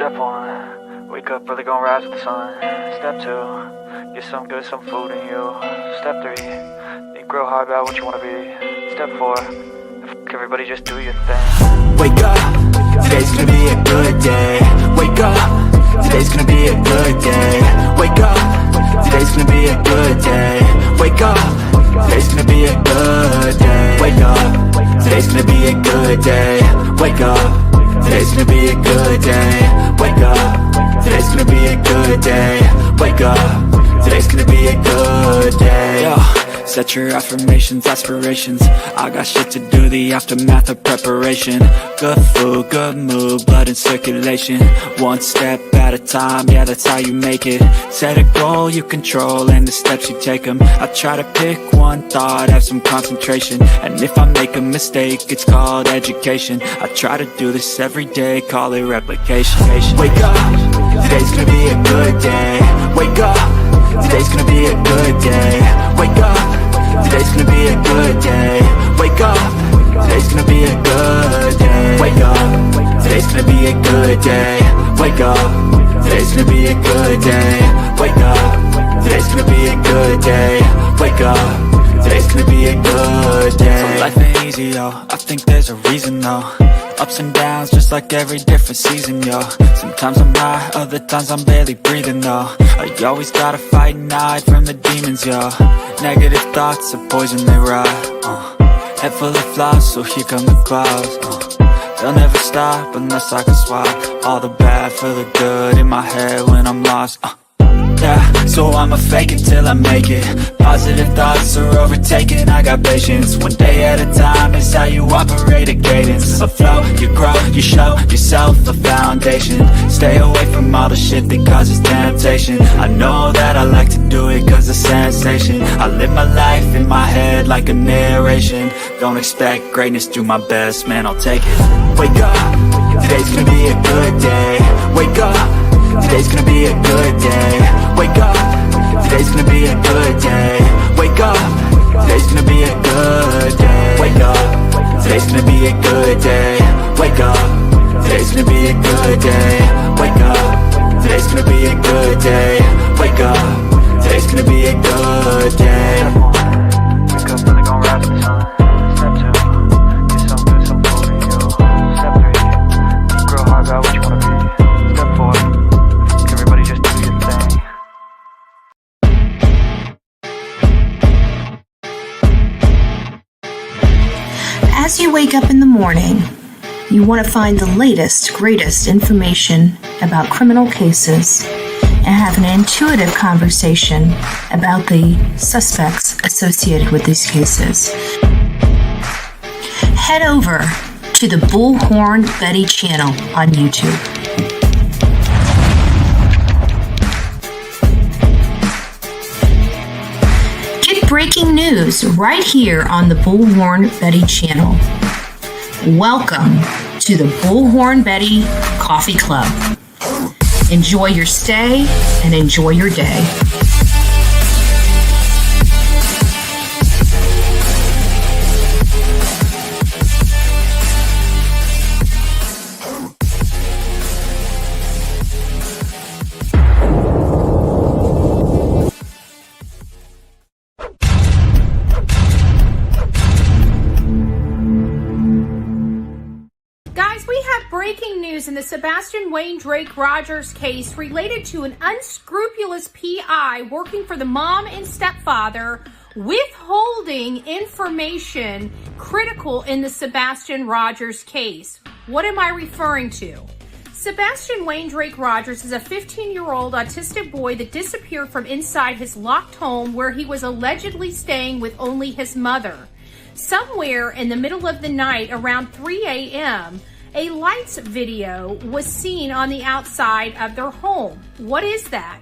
Step 1, wake up early, gonna rise with the sun. Step 2, get some food in you. Step 3, think real hard about what you wanna be. Step 4, everybody just do your thing. Wake up, today's gonna be a good day. Wake up, today's gonna be a good day. Wake up, today's gonna be a good day. Wake up, today's gonna be a good day. Wake up, today's gonna be a good day. Wake up, today's gonna be a good day. Wake up, today's gonna be a good day. Wake up, today's gonna be a good day. Yo, set your affirmations, aspirations. I got shit to do, the aftermath of preparation. Good food, good mood, blood in circulation. One step at a time, yeah, that's how you make it. Set a goal you control and the steps you take them. I try to pick one thought, have some concentration. And if I make a mistake, it's called education. I try to do this every day, call it replication. Wake up, today's gonna be a good day. Wake up, today's gonna be a good day. Wake up, today's gonna be a good day. Wake up, today's gonna be a good day. Wake up, today's gonna be a good day. Wake up, today's gonna be a good day. Wake up, today's gonna be a good day. Wake up, today's gonna be a good day. So life ain't easy, yo, I think there's a reason though. Ups and downs, just like every different season, yo. Sometimes I'm high, other times I'm barely breathing, though. I always gotta fight and hide from the demons, yo. Negative thoughts are poison, they rot. Head full of flies, so here come the clouds. They'll never stop unless I can swap all the bad for the good in my head when I'm lost. Yeah, so I'ma fake it till I make it. Positive thoughts are overtaken, I got patience. One day at a time is how you operate a cadence. A flow, you grow, you show yourself a foundation. Stay away from all the shit that causes temptation. I know that I like to do it cause it's sensation. I live my life in my head like a narration. Don't expect greatness, do my best, man, I'll take it. Wake up, today's gonna be a good day. Wake up, today's gonna be a good day. Wake up, today's gonna be a good day. Wake up, today's gonna be a good day. Wake up, today's gonna be a good day. Wake up, today's gonna be a good day. Wake up, today's gonna be a good day. Wake up, today's gonna be a good day. Wake up early, gonna rise with the sun. Step 2, get some food in you. Step 3, think real hard about what you wanna be. Step 4, everybody just do your thing. As you wake up in the morning, you want to find the latest, greatest information about criminal cases and have an intuitive conversation about the suspects associated with these cases. Head over to the Bullhorn Betty channel on YouTube. Get breaking news right here on the Bullhorn Betty channel. Welcome to the Bullhorn Betty Coffee Club. Enjoy your stay and enjoy your day. Breaking news in the Sebastian Wayne Drake Rogers case related to an unscrupulous PI working for the mom and stepfather withholding information critical in the Sebastian Rogers case. What am I referring to? Sebastian Wayne Drake Rogers is a 15-year-old autistic boy that disappeared from inside his locked home where he was allegedly staying with only his mother. Somewhere in the middle of the night around 3 a.m., a lights video was seen on the outside of their home. What is that?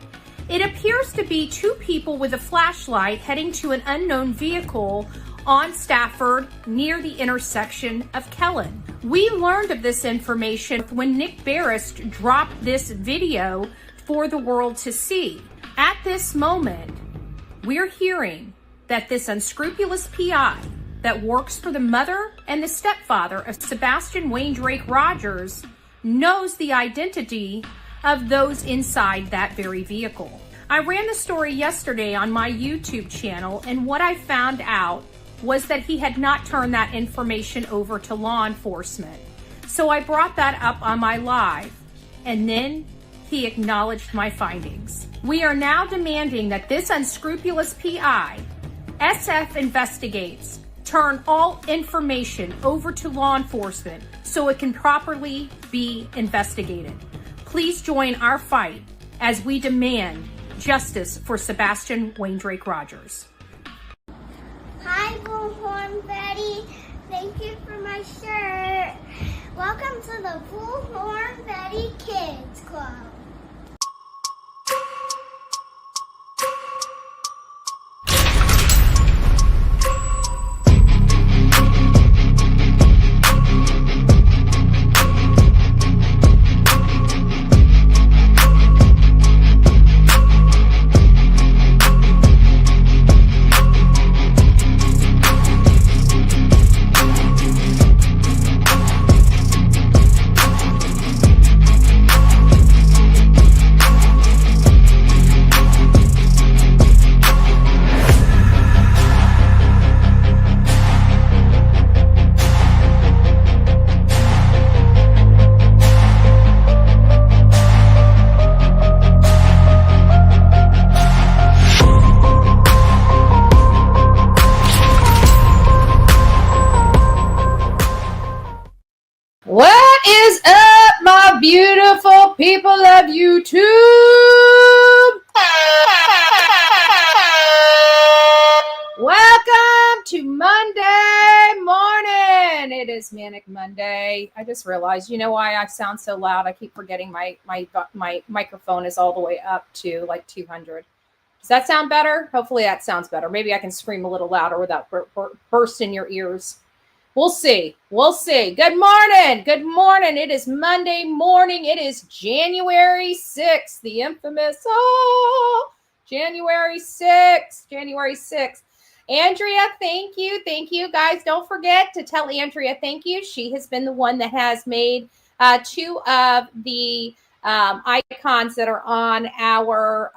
It appears to be two people with a flashlight heading to an unknown vehicle on Stafford near the intersection of Kellen. We learned of this information when Nick Barrist dropped this video for the world to see. At this moment, we're hearing that this unscrupulous PI that works for the mother and the stepfather of Sebastian Wayne Drake Rogers knows the identity of those inside that very vehicle. I ran the story yesterday on my YouTube channel, and what I found out was that he had not turned that information over to law enforcement. So I brought that up on my live, and then he acknowledged my findings. We are now demanding that this unscrupulous PI, SF Investigates, turn all information over to law enforcement so it can properly be investigated. Please join our fight as we demand justice for Sebastian Wayne Drake Rogers. Hi, Bullhorn Betty. Thank you for my shirt. Welcome to the Bullhorn Betty Kids Club. What is up, my beautiful people of YouTube? Welcome to Monday morning. It is Manic Monday. I just realized, you know why I sound so loud? I keep forgetting my microphone is all the way up to like 200. Does that sound better? Hopefully that sounds better. Maybe I can scream a little louder without burst in your ears. We'll see. We'll see. Good morning. Good morning. It is Monday morning. It is January 6th, the infamous, January 6th. January 6th. Andrea, thank you. Thank you. Guys, don't forget to tell Andrea thank you. She has been the one that has made two of the icons that are on our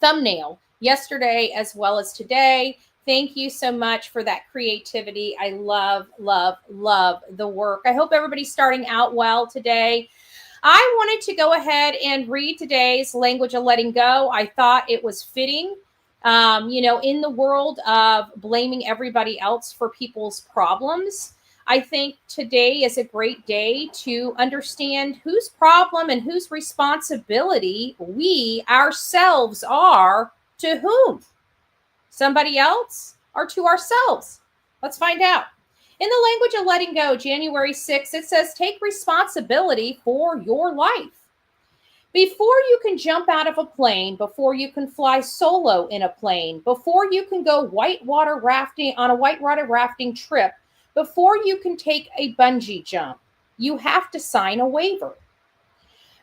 thumbnail yesterday as well as today. Thank you so much for that creativity. I love, love, love the work. I hope everybody's starting out well today. I wanted to go ahead and read today's Language of Letting Go. I thought it was fitting. In the world of blaming everybody else for people's problems, I think today is a great day to understand whose problem and whose responsibility we ourselves are to whom. Somebody else or to ourselves? Let's find out. In the Language of Letting Go, January 6th, it says, take responsibility for your life. Before you can jump out of a plane, before you can fly solo in a plane, before you can go whitewater rafting on a whitewater rafting trip, before you can take a bungee jump, you have to sign a waiver.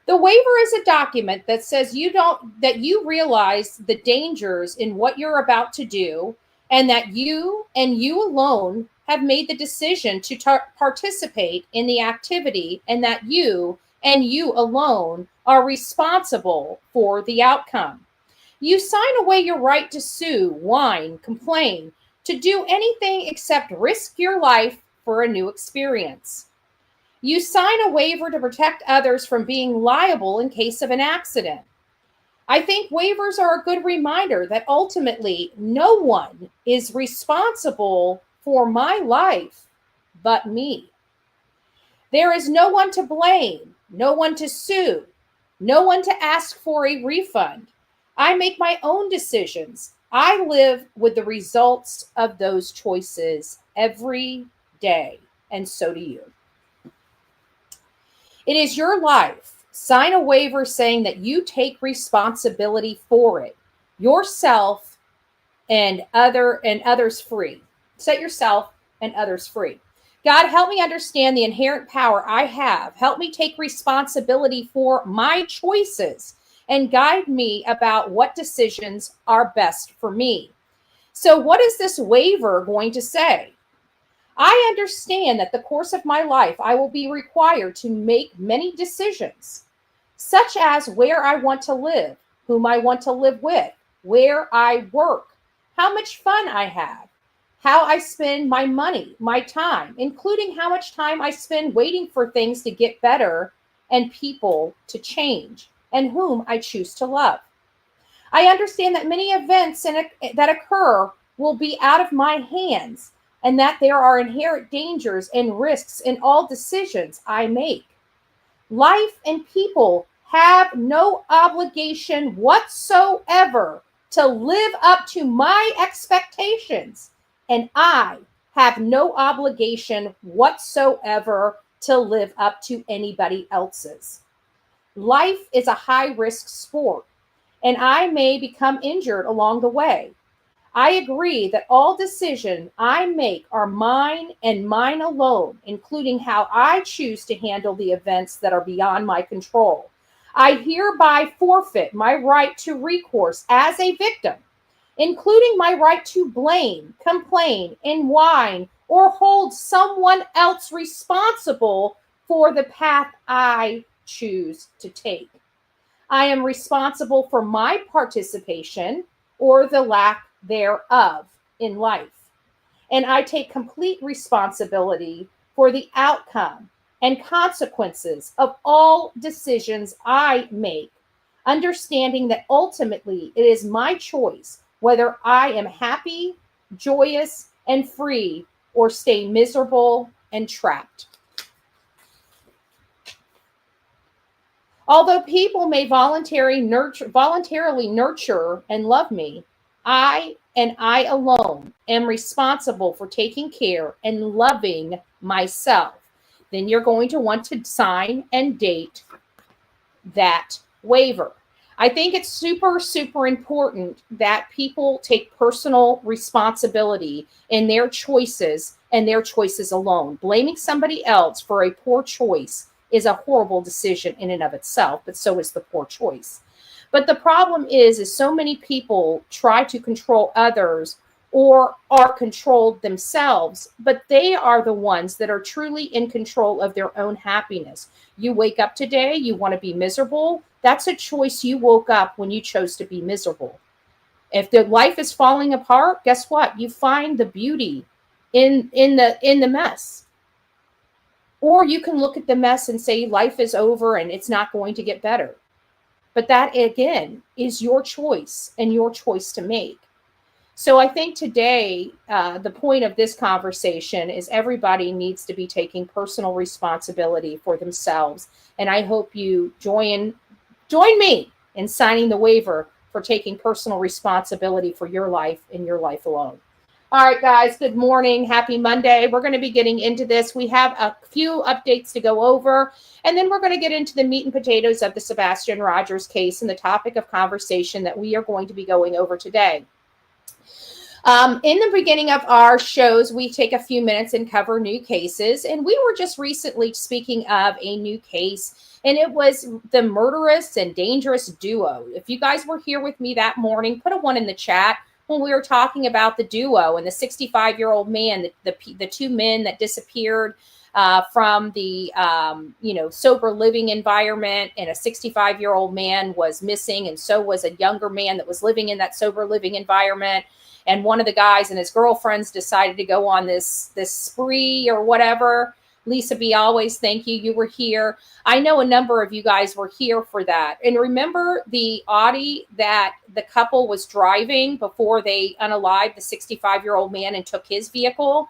The waiver is a document that says that you realize the dangers in what you're about to do, and that you and you alone have made the decision to participate in the activity, and that you and you alone are responsible for the outcome. You sign away your right to sue, whine, complain, to do anything except risk your life for a new experience. You sign a waiver to protect others from being liable in case of an accident. I think waivers are a good reminder that ultimately no one is responsible for my life but me. There is no one to blame, no one to sue, no one to ask for a refund. I make my own decisions. I live with the results of those choices every day, and so do you. It is your life. Sign a waiver saying that you take responsibility for it, yourself and others free. Set yourself and others free. God, help me understand the inherent power I have. Help me take responsibility for my choices and guide me about what decisions are best for me. So what is this waiver going to say? I understand that the course of my life, I will be required to make many decisions, such as where I want to live, whom I want to live with, where I work, how much fun I have, how I spend my money, my time, including how much time I spend waiting for things to get better and people to change, and whom I choose to love. I understand that many events that occur will be out of my hands, and that there are inherent dangers and risks in all decisions I make. Life and people have no obligation whatsoever to live up to my expectations, and I have no obligation whatsoever to live up to anybody else's. Life is a high-risk sport, and I may become injured along the way. I agree that all decisions I make are mine and mine alone, including how I choose to handle the events that are beyond my control. I hereby forfeit my right to recourse as a victim, including my right to blame, complain, and whine, or hold someone else responsible for the path I choose to take. I am responsible for my participation or the lack thereof in life. And I take complete responsibility for the outcome and consequences of all decisions I make, understanding that ultimately it is my choice whether I am happy, joyous, and free, or stay miserable and trapped. Although people may voluntarily nurture and love me, I and I alone am responsible for taking care and loving myself. Then you're going to want to sign and date that waiver. I think it's super, super important that people take personal responsibility in their choices and their choices alone. Blaming somebody else for a poor choice is a horrible decision in and of itself, but so is the poor choice. But the problem is so many people try to control others or are controlled themselves, but they are the ones that are truly in control of their own happiness. You wake up today, you want to be miserable. That's a choice you woke up when you chose to be miserable. If the life is falling apart, guess what? You find the beauty in the mess. Or you can look at the mess and say life is over and it's not going to get better. But that, again, is your choice and your choice to make. So I think today, the point of this conversation is everybody needs to be taking personal responsibility for themselves. And I hope you join me in signing the waiver for taking personal responsibility for your life and your life alone. All right, guys, good morning. Happy Monday. We're going to be getting into this. We have a few updates to go over, and then we're going to get into the meat and potatoes of the Sebastian Rogers case and the topic of conversation that we are going to be going over today. In the beginning of our shows, we take a few minutes and cover new cases, and we were just recently speaking of a new case, and it was the murderous and dangerous duo. If you guys were here with me that morning, put a 1 in the chat. When we were talking about the duo and the 65-year-old man, the two men that disappeared from the sober living environment, and a 65-year-old man was missing, and so was a younger man that was living in that sober living environment. And one of the guys and his girlfriends decided to go on this spree or whatever. Lisa B, always thank you. You were here. I know a number of you guys were here for that. And remember the Audi that the couple was driving before they unalived the 65-year-old man and took his vehicle?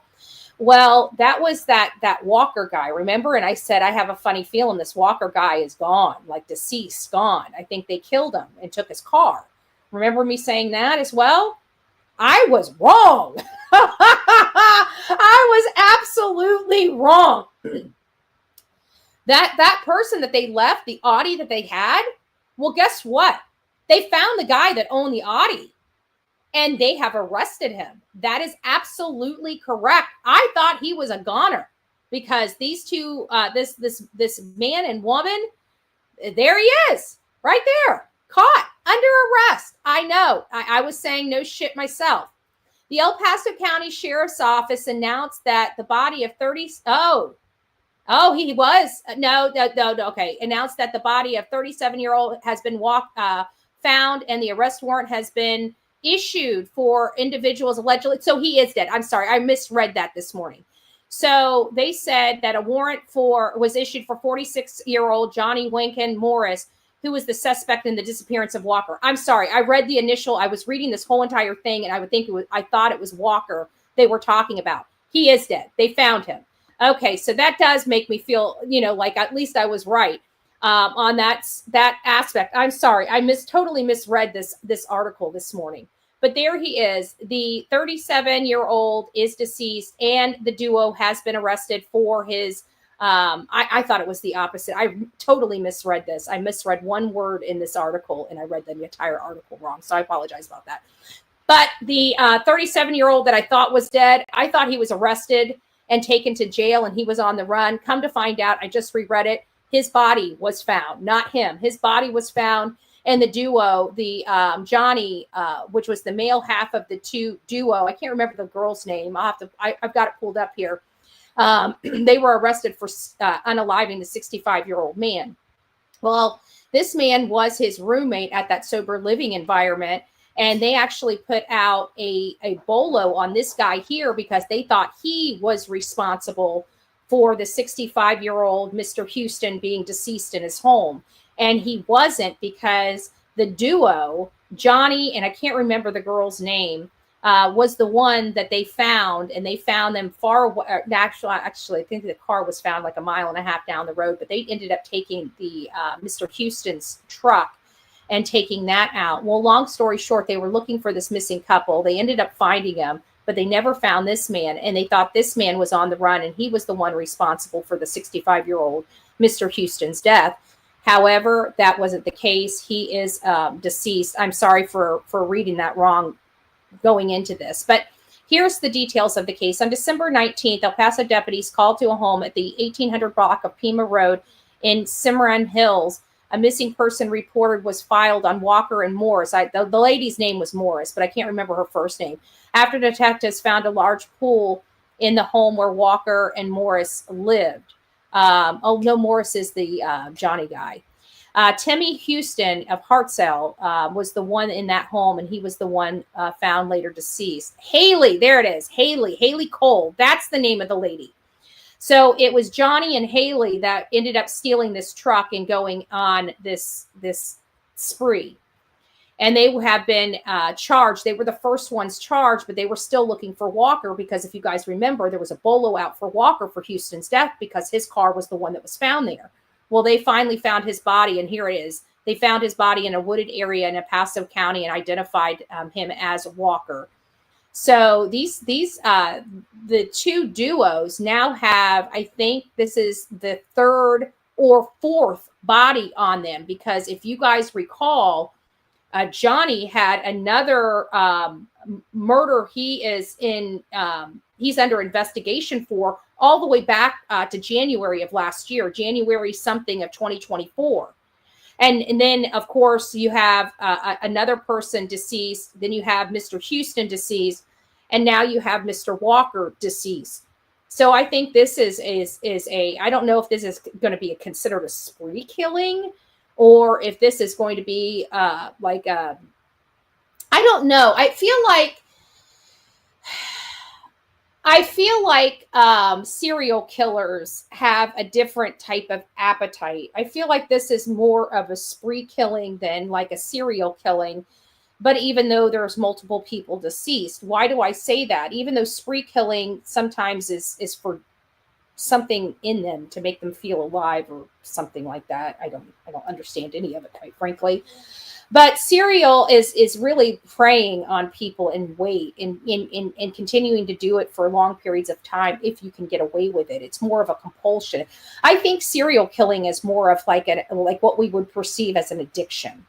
Well, that was that Walker guy, remember? And I said, I have a funny feeling this Walker guy is gone, like deceased, gone. I think they killed him and took his car. Remember me saying that as well? I was wrong. I was absolutely wrong. That person that they left, the Audi that they had, well, guess what? They found the guy that owned the Audi, and they have arrested him. That is absolutely correct. I thought he was a goner because these two, this man and woman, there he is, right there, caught under arrest. I know. I was saying no shit myself. The El Paso County Sheriff's Office announced that the body of 30. He was. No. Okay. Announced that the body of 37-year-old has been found, and the arrest warrant has been issued for individuals allegedly. So he is dead. I'm sorry. I misread that this morning. So they said that a warrant was issued for 46-year-old Johnny Winkin Morris, who was the suspect in the disappearance of Walker. I'm sorry. I read the initial. I was reading this whole entire thing, and I thought it was Walker they were talking about. He is dead. They found him. Okay, so that does make me feel, like at least I was right on that aspect. I'm sorry. I totally misread this article this morning. But there he is. The 37-year-old is deceased, and the duo has been arrested for his I thought it was the opposite. I totally misread this. I misread one word in this article, and I read the entire article wrong. So I apologize about that. But the 37-year-old that I thought was dead, I thought he was arrested and taken to jail, and he was on the run. Come to find out, I just reread it. His body was found, not him. His body was found, and the duo, the Johnny, which was the male half of the two duo, I can't remember the girl's name. I've got it pulled up here. They were arrested for unaliving the 65-year-old man. Well, this man was his roommate at that sober living environment, and they actually put out a bolo on this guy here because they thought he was responsible for the 65-year-old Mr. Houston being deceased in his home. And he wasn't, because the duo, Johnny, and I can't remember the girl's name, was the one that they found, and they found them far away. Actually, I think the car was found like a mile and a half down the road, but they ended up taking the Mr. Houston's truck and taking that out. Well, long story short, they were looking for this missing couple. They ended up finding him, but they never found this man, and they thought this man was on the run, and he was the one responsible for the 65-year-old Mr. Houston's death. However, that wasn't the case. He is deceased. I'm sorry for reading that wrong going into this, but here's the details of the case. On December 19th, El Paso deputies called to a home at the 1800 block of Pima Road in Cimarron Hills. A missing person reported was filed on Walker and Morris. The lady's name was Morris, but I can't remember her first name. After detectives found a large pool in the home where Walker and Morris lived. Morris is the Johnny guy. Timmy Houston of Hartselle was the one in that home, and he was the one found later deceased. Haley, there it is. Haley Cole. That's the name of the lady. So it was Johnny and Haley that ended up stealing this truck and going on this spree. And they have been charged. They were the first ones charged, but they were still looking for Walker because if you guys remember, there was a bolo out for Walker for Houston's death because his car was the one that was found there. Well, they finally found his body, and here it is. They found his body in a wooded area in El Paso County and identified him as Walker. So the two duos now have, I think this is the third or fourth body on them, because if you guys recall, Johnny had another murder he's under investigation for all the way back to January of last year, January something of 2024. And then, of course, you have another person deceased. Then you have Mr. Houston deceased. And now you have Mr. Walker deceased. So I think this is I don't know if this is going to be considered a spree killing, or if this is going to be I don't know. I feel like serial killers have a different type of appetite. I feel like this is more of a spree killing than like a serial killing. But even though there's multiple people deceased, why do I say that? Even though spree killing sometimes is for something in them to make them feel alive or something like that. I don't understand any of it, quite frankly. But serial is really preying on people in wait and continuing to do it for long periods of time if you can get away with it. It's more of a compulsion. I think serial killing is more of like what we would perceive as an addiction,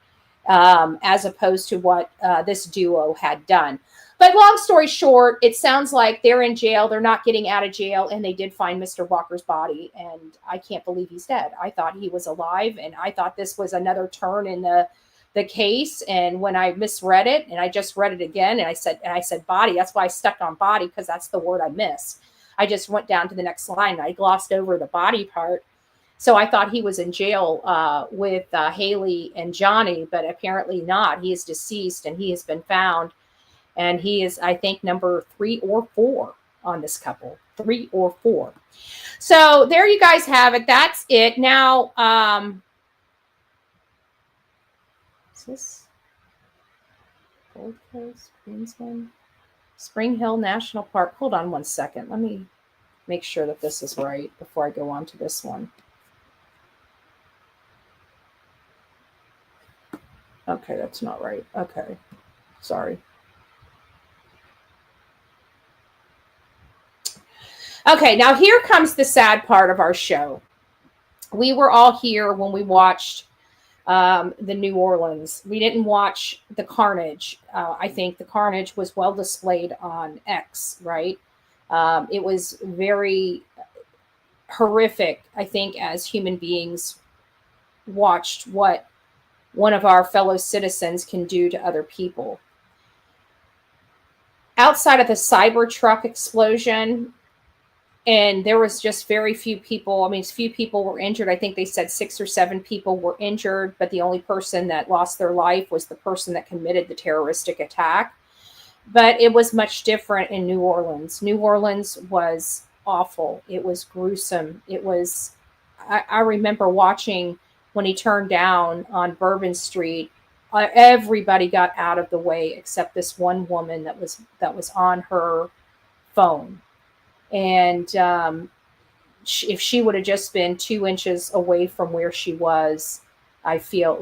as opposed to what this duo had done. But long story short, it sounds like they're in jail. They're not getting out of jail, and they did find Mr. Walker's body, and I can't believe he's dead. I thought he was alive, and I thought this was another turn in the the case. And when I misread it, and I just read it again, and I said body. That's why I stuck on body, because that's the word I missed. I just went down to the next line and I glossed over the body part. So I thought he was in jail with Haley and Johnny, but apparently not. He is deceased and he has been found. And he is, I think, number 3 or 4 on this couple. 3 or 4. So there you guys have it. That's it. Now, is this Gold Coast, Queensland, Spring Hill National Park? Hold on one second. Let me make sure that this is right before I go on to this one. Okay, that's not right. Okay, sorry. Okay, now here comes the sad part of our show. We were all here when we watched the New Orleans. We didn't watch the carnage. I think the carnage was well displayed on X, right? It was very horrific, I think, as human beings watched what one of our fellow citizens can do to other people. Outside of the Cybertruck explosion, and there was just very few people. I mean, few people were injured. I think they said 6 or 7 people were injured, but the only person that lost their life was the person that committed the terroristic attack. But it was much different in New Orleans. New Orleans was awful. It was gruesome. It was, I remember watching when he turned down on Bourbon Street. Everybody got out of the way except this one woman that was on her phone. And if she would have just been 2 inches away from where she was, I feel,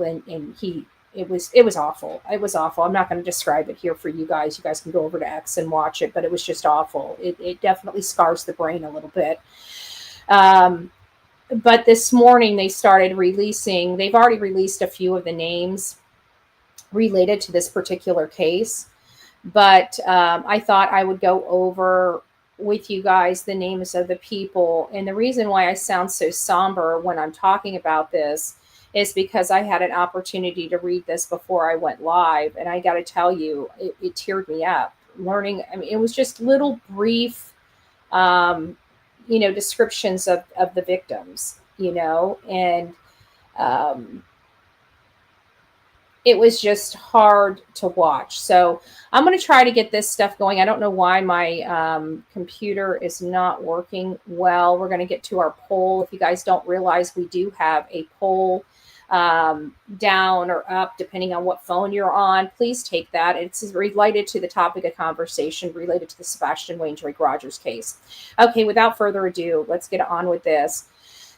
it was awful. It was awful. I'm not going to describe it here for you guys. You guys can go over to X and watch it, but it was just awful. It definitely scars the brain a little bit. But this morning they started releasing, they've already released a few of the names related to this particular case. But I thought I would go over with you guys the names of the people. And the reason why I sound so somber when I'm talking about this is because I had an opportunity to read this before I went live. And I got to tell you, it teared me up learning. I mean, it was just little brief, descriptions of the victims, and it was just hard to watch. So I'm going to try to get this stuff going. I don't know why my computer is not working well. We're going to get to our poll. If you guys don't realize, we do have a poll down or up, depending on what phone you're on. Please take that. It's related to the topic of conversation, related to the Sebastian Wayne Drake Rogers case. Okay, without further ado, let's get on with this.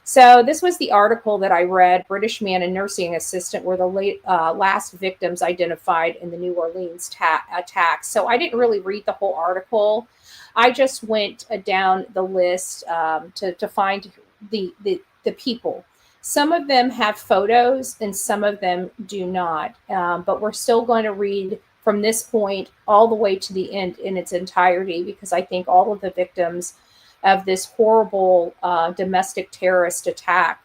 So this was the article that I read. British man and nursing assistant were the last victims identified in the New Orleans attack. So I didn't really read the whole article. I just went down the list to find the people. Some of them have photos and some of them do not. But we're still going to read from this point all the way to the end in its entirety, because I think all of the victims of this horrible domestic terrorist attack,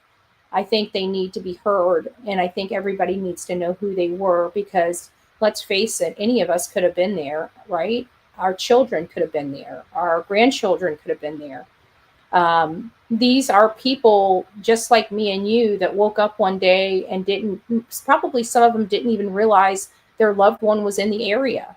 I think they need to be heard. And I think everybody needs to know who they were, because let's face it, any of us could have been there, right? Our children could have been there. Our grandchildren could have been there. These are people just like me and you that woke up one day and probably some of them didn't even realize their loved one was in the area,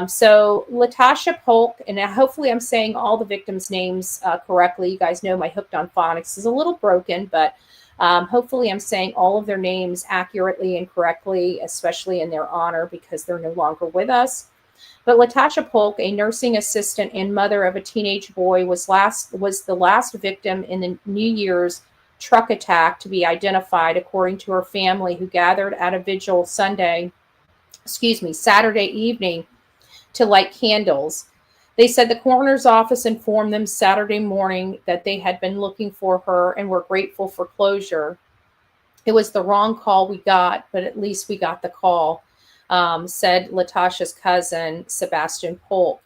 So Latasha Polk, and hopefully I'm saying all the victims' names correctly. You guys know my Hooked on Phonics is a little broken, but hopefully I'm saying all of their names accurately and correctly, especially in their honor, because they're no longer with us. But Latasha Polk, a nursing assistant and mother of a teenage boy, was the last victim in the New Year's truck attack to be identified, according to her family, who gathered at a vigil Saturday evening to light candles. They said the coroner's office informed them Saturday morning that they had been looking for her and were grateful for closure. It was the wrong call we got, but at least we got the call, said Latasha's cousin, Sebastian Polk.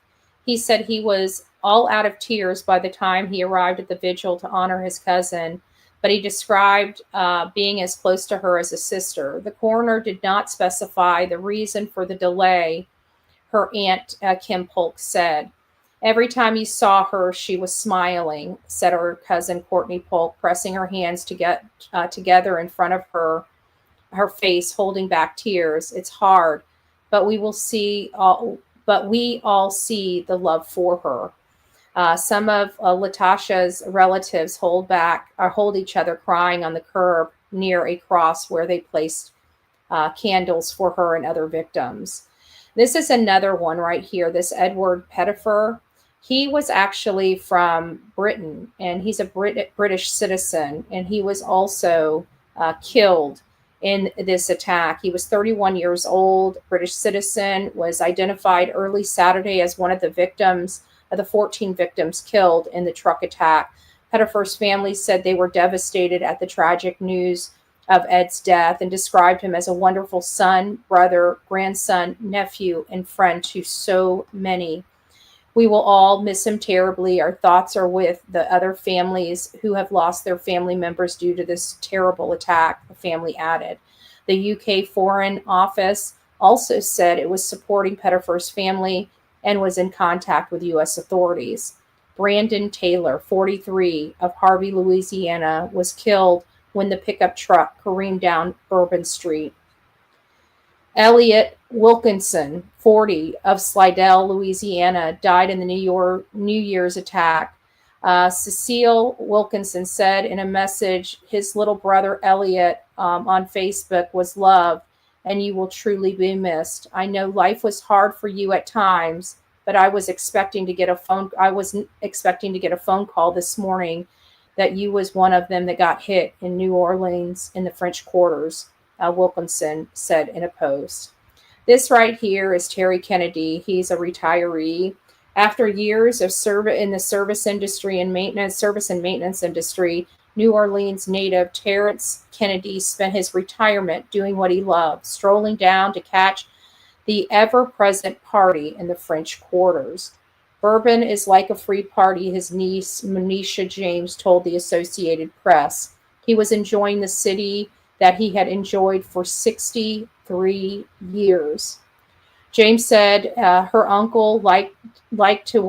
He said he was all out of tears by the time he arrived at the vigil to honor his cousin, but he described being as close to her as a sister. The coroner did not specify the reason for the delay, her aunt Kim Polk said. Every time you saw her, she was smiling, said her cousin Courtney Polk, pressing her hands together in front of her face, holding back tears. It's hard, but we all see the love for her. Some of Latasha's relatives hold each other crying on the curb near a cross where they placed candles for her and other victims. This is another one right here. This Edward Pettifer, he was actually from Britain, and he's a British citizen, and he was also killed in this attack. He was 31 years old, British citizen, was identified early Saturday as one of the victims of the 14 victims killed in the truck attack. Pettifer's family said they were devastated at the tragic news of Ed's death and described him as a wonderful son, brother, grandson, nephew, and friend to so many. We will all miss him terribly. Our thoughts are with the other families who have lost their family members due to this terrible attack, the family added. The UK Foreign Office also said it was supporting Pettifer's family and was in contact with U.S. authorities. Brandon Taylor, 43, of Harvey, Louisiana, was killed when the pickup truck careened down Bourbon Street. Elliot Wilkinson, 40, of Slidell, Louisiana, died in the New Year's attack. Cecile Wilkinson said in a message, his little brother Elliot on Facebook was loved, and you will truly be missed. I know life was hard for you at times, but I wasn't expecting to get a phone call this morning that you was one of them that got hit in New Orleans in the French quarters, Wilkinson said in a post. This right here is Terry Kennedy. He's a retiree. After years of service in the service and maintenance industry, New Orleans native Terrence Kennedy spent his retirement doing what he loved, strolling down to catch the ever-present party in the French quarters. Bourbon is like a free party, his niece, Monisha James, told the Associated Press. He was enjoying the city that he had enjoyed for 63 years. James said her uncle liked to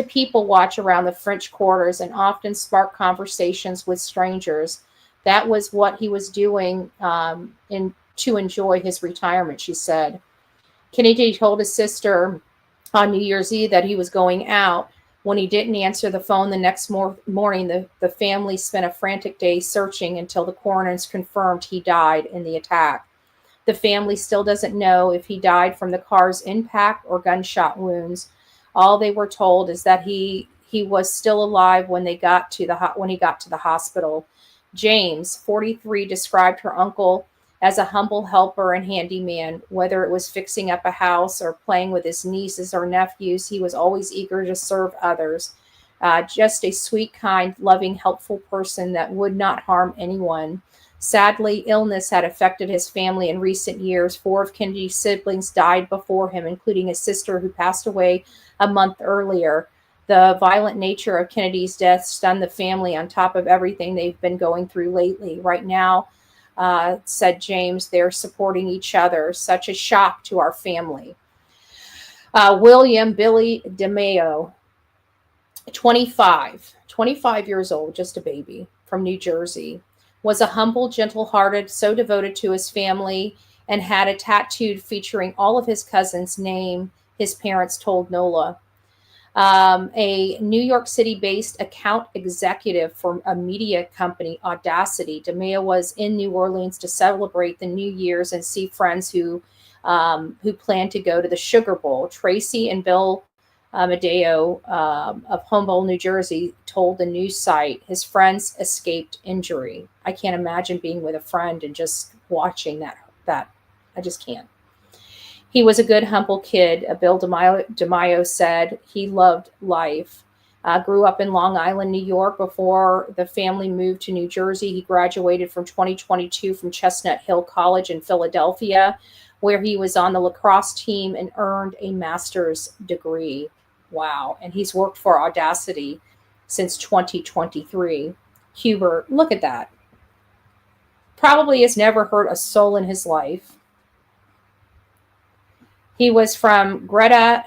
people watch around the French quarters and often spark conversations with strangers. That was what he was doing to enjoy his retirement, she said. Kennedy told his sister on New Year's Eve that he was going out. When he didn't answer the phone the next morning, the family spent a frantic day searching until the coroners confirmed he died in the attack. The family still doesn't know if he died from the car's impact or gunshot wounds. All they were told is that he was still alive when he got to the hospital. James, 43, described her uncle as a humble helper and handyman. Whether it was fixing up a house or playing with his nieces or nephews, he was always eager to serve others. Just a sweet, kind, loving, helpful person that would not harm anyone. Sadly, illness had affected his family in recent years. 4 of Kennedy's siblings died before him, including his sister who passed away a month earlier. The violent nature of Kennedy's death stunned the family on top of everything they've been going through lately. Right now, said James, they're supporting each other. Such a shock to our family. William Billy DeMeo, 25 years old, just a baby, from New Jersey, was a humble, gentle-hearted, so devoted to his family, and had a tattoo featuring all of his cousins' name, his parents told NOLA. A New York City-based account executive for a media company, Audacity, DeMeo was in New Orleans to celebrate the New Year's and see friends who planned to go to the Sugar Bowl. Tracy and Bill Medeo of Humboldt, New Jersey, told the news site his friends escaped injury. I can't imagine being with a friend and just watching that. I just can't. He was a good, humble kid, Bill DeMeo said. He loved life. Grew up in Long Island, New York before the family moved to New Jersey. He graduated from 2022 from Chestnut Hill College in Philadelphia, where he was on the lacrosse team and earned a master's degree. Wow. And he's worked for Audacity since 2023. Hubert. Look at that. Probably has never hurt a soul in his life. He was from Greta,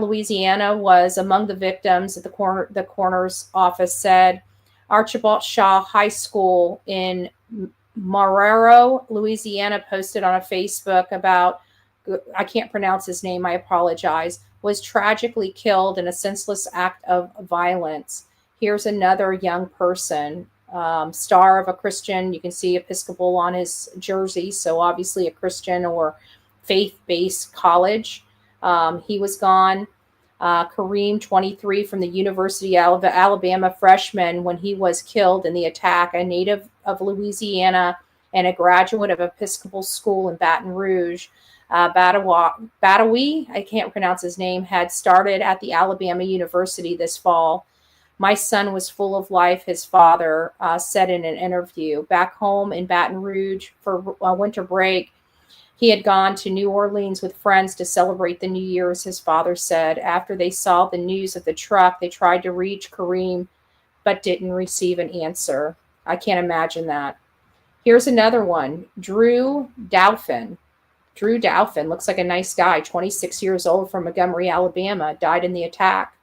Louisiana, was among the victims at the coroner's office said. Archibald Shaw High School in Marrero, Louisiana, posted on a Facebook about, I can't pronounce his name, I apologize, was tragically killed in a senseless act of violence. Here's another young person, star of a Christian. You can see Episcopal on his jersey, so obviously a Christian or faith-based college. He was gone. Kareem, 23, from the University of Alabama, freshman, when he was killed in the attack, a native of Louisiana and a graduate of Episcopal School in Baton Rouge. Badawi, I can't pronounce his name, had started at the Alabama University this fall. My son was full of life, his father said in an interview. Back home in Baton Rouge for winter break, he had gone to New Orleans with friends to celebrate the New Year's, his father said. After they saw the news of the truck, they tried to reach Kareem, but didn't receive an answer. I can't imagine that. Here's another one. Drew Dauphin. Drew Dauphin looks like a nice guy, 26 years old, from Montgomery, Alabama, died in the attack.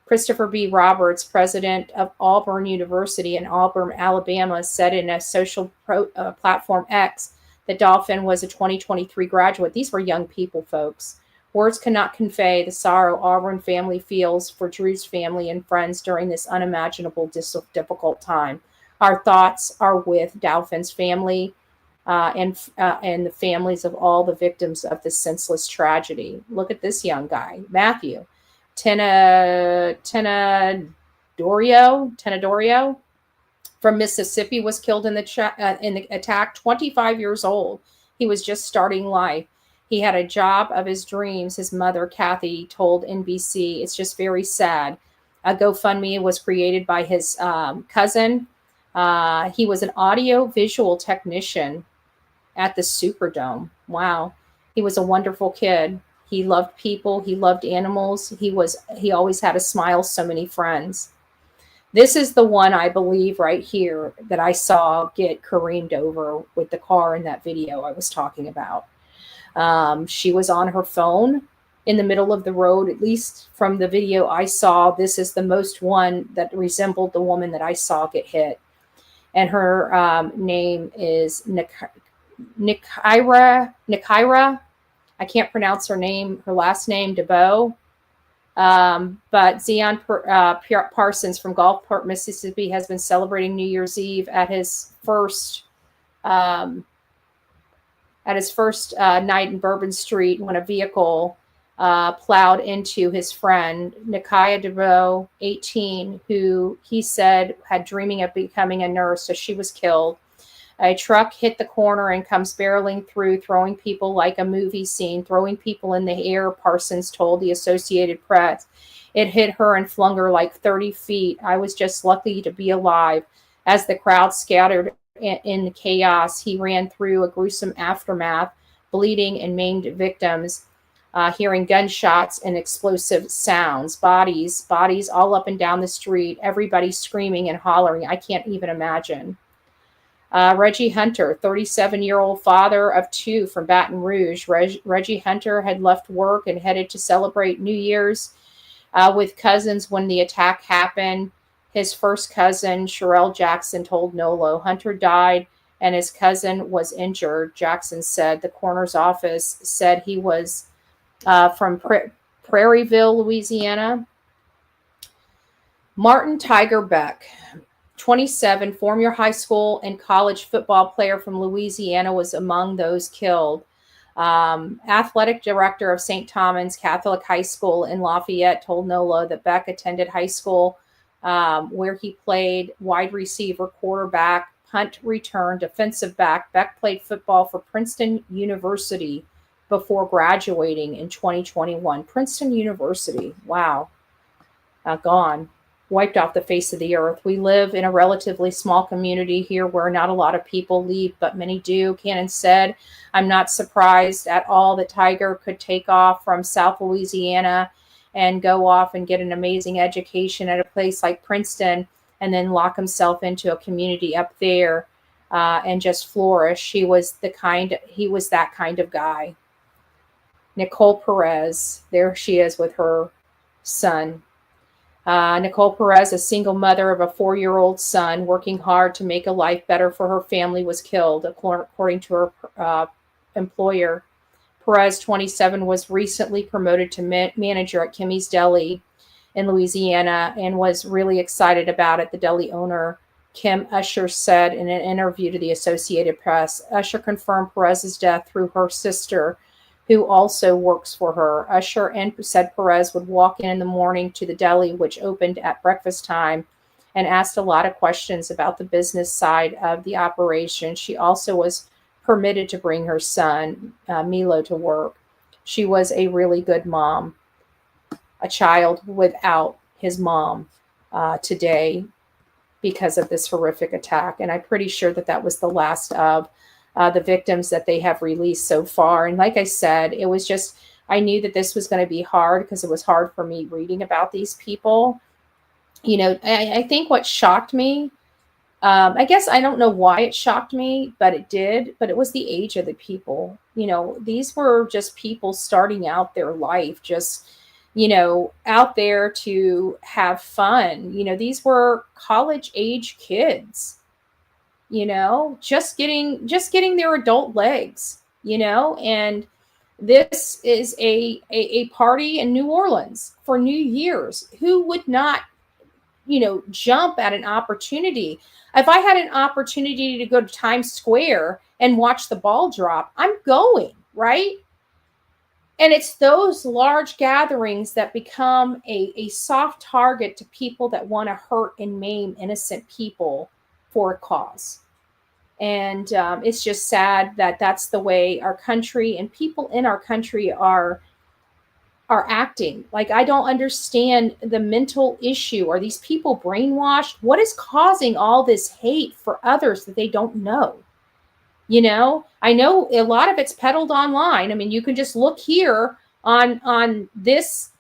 Christopher B. Roberts, president of Auburn University in Auburn, Alabama, said in a social platform X that Dauphin was a 2023 graduate. These were young people, folks. Words cannot convey the sorrow Auburn family feels for Drew's family and friends during this unimaginable, difficult time. Our thoughts are with Dauphin's family and the families of all the victims of this senseless tragedy. Look at this young guy, Matthew. Tenadorio from Mississippi was killed in the attack, 25 years old. He was just starting life. He had a job of his dreams, his mother, Cathy, told NBC. It's just very sad. A GoFundMe was created by his cousin. He was an audio-visual technician at the Superdome. Wow. He was a wonderful kid. He loved people. He loved animals. He always had a smile, so many friends. This is the one, I believe, right here that I saw get careened over with the car in that video I was talking about. She was on her phone in the middle of the road, at least from the video I saw. This is the most one that resembled the woman that I saw get hit. And her name is Nikaira. I can't pronounce her name, her last name, DeBow. But Zion Parsons from Gulfport, Mississippi, has been celebrating New Year's Eve at his first night in Bourbon Street when a vehicle plowed into his friend, Nikia DeBow, 18, who he said had dreaming of becoming a nurse, so she was killed. A truck hit the corner and comes barreling through, throwing people like a movie scene, throwing people in the air, Parsons told the Associated Press. It hit her and flung her like 30 feet. I was just lucky to be alive. As the crowd scattered in chaos, he ran through a gruesome aftermath, bleeding and maimed victims, hearing gunshots and explosive sounds, bodies all up and down the street, everybody screaming and hollering. I can't even imagine. Reggie Hunter, 37-year-old father of two from Baton Rouge. Reggie Hunter had left work and headed to celebrate New Year's with cousins when the attack happened. His first cousin, Sherelle Jackson, told Nolo Hunter died and his cousin was injured. Jackson said the coroner's office said he was from Prairieville, Louisiana. Martin Tiger Beck, 27, former high school and college football player from Louisiana, was among those killed. Athletic director of St. Thomas Catholic High School in Lafayette told NOLA that Beck attended high school where he played wide receiver, quarterback, punt return, defensive back. Beck played football for Princeton University before graduating in 2021. Princeton University, wow, gone. Wiped off the face of the earth. We live in a relatively small community here where not a lot of people leave, but many do. Cannon said, I'm not surprised at all that Tiger could take off from South Louisiana and go off and get an amazing education at a place like Princeton and then lock himself into a community up there and just flourish. He was that kind of guy. Nicole Perez, there she is with her son. Nicole Perez, a single mother of a 4-year-old son, working hard to make a life better for her family, was killed, according to her employer. Perez, 27, was recently promoted to manager at Kimmy's Deli in Louisiana and was really excited about it. The deli owner, Kim Usher, said in an interview to the Associated Press. Usher confirmed Perez's death through her sister, who also works for her. Usher said Perez would walk in the morning to the deli, which opened at breakfast time, and asked a lot of questions about the business side of the operation. She also was permitted to bring her son, Milo, to work. She was a really good mom. A child without his mom today because of this horrific attack. And I'm pretty sure that was the last of the victims that they have released so far. And like I said, it was just, I knew that this was going to be hard because it was hard for me reading about these people. I think what shocked me, I guess I don't know why it shocked me, but it did. But it was the age of the people. These were just people starting out their life, just, out there to have fun. These were college age kids, just getting their adult legs, and this is a party in New Orleans for New Year's. Who would not, jump at an opportunity? If I had an opportunity to go to Times Square and watch the ball drop, I'm going, right? And it's those large gatherings that become a soft target to people that want to hurt and maim innocent people for a cause. And it's just sad that that's the way our country and people in our country are acting. Like, I don't understand the mental issue. Are these people brainwashed? What is causing all this hate for others that they don't know? I know a lot of it's peddled online. I mean, you can just look here on this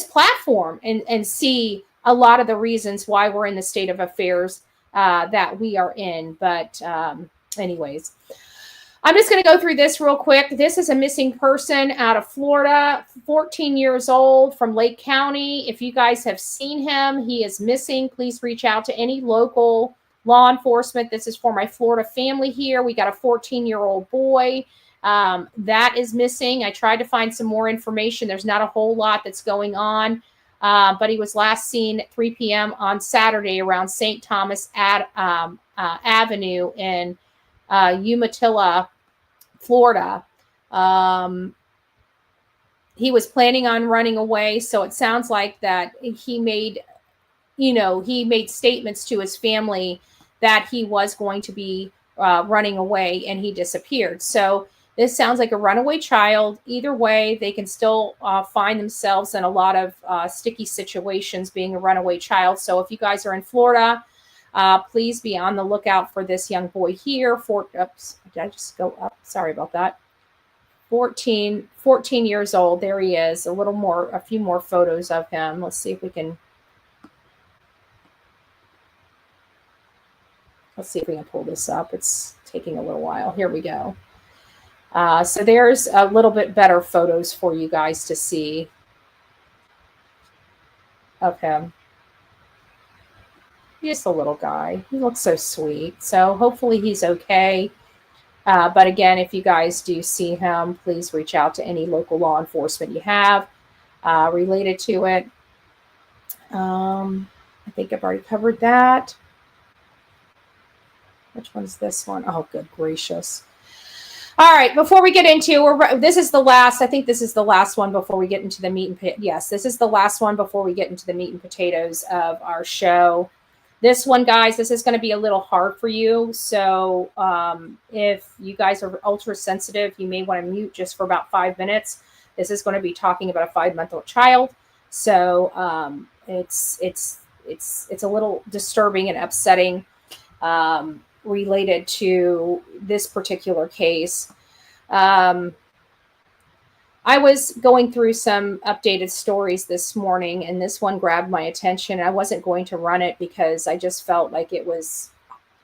platform and see a lot of the reasons why we're in the state of affairs that we are in. But anyways, I'm just going to go through this real quick. This is a missing person out of Florida, 14 years old, from Lake County. If you guys have seen him, he is missing. Please reach out to any local law enforcement. This is for my Florida family here. We got a 14-year-old boy that is missing. I tried to find some more information. There's not a whole lot that's going on. But he was last seen at 3 p.m. on Saturday around St. Thomas Avenue in Umatilla, Florida. He was planning on running away, so it sounds like that he made statements to his family that he was going to be running away, and he disappeared. So this sounds like a runaway child. Either way, they can still find themselves in a lot of sticky situations being a runaway child. So if you guys are in Florida, please be on the lookout for this young boy here. Oops, did I just go up? Sorry about that. 14 years old. There he is. A few more photos of him. Let's see if we can pull this up. It's taking a little while. Here we go. So there's a little bit better photos for you guys to see of him. He's a little guy. He looks so sweet. So hopefully he's okay. But again, if you guys do see him, please reach out to any local law enforcement you have related to it. I think I've already covered that. Which one's this one? Oh, good gracious. All right, before we get into, this is the last, I think this is the last one before we get into the meat and yes, this is the last one before we get into the meat and potatoes of our show. This one, guys, this is going to be a little hard for you. So if you guys are ultra sensitive, you may want to mute just for about 5 minutes. This is going to be talking about a 5-month-old child. So it's a little disturbing and upsetting related to this particular case. I I was going through some updated stories this morning, and this one grabbed my attention. I wasn't going to run it because I just felt like it was,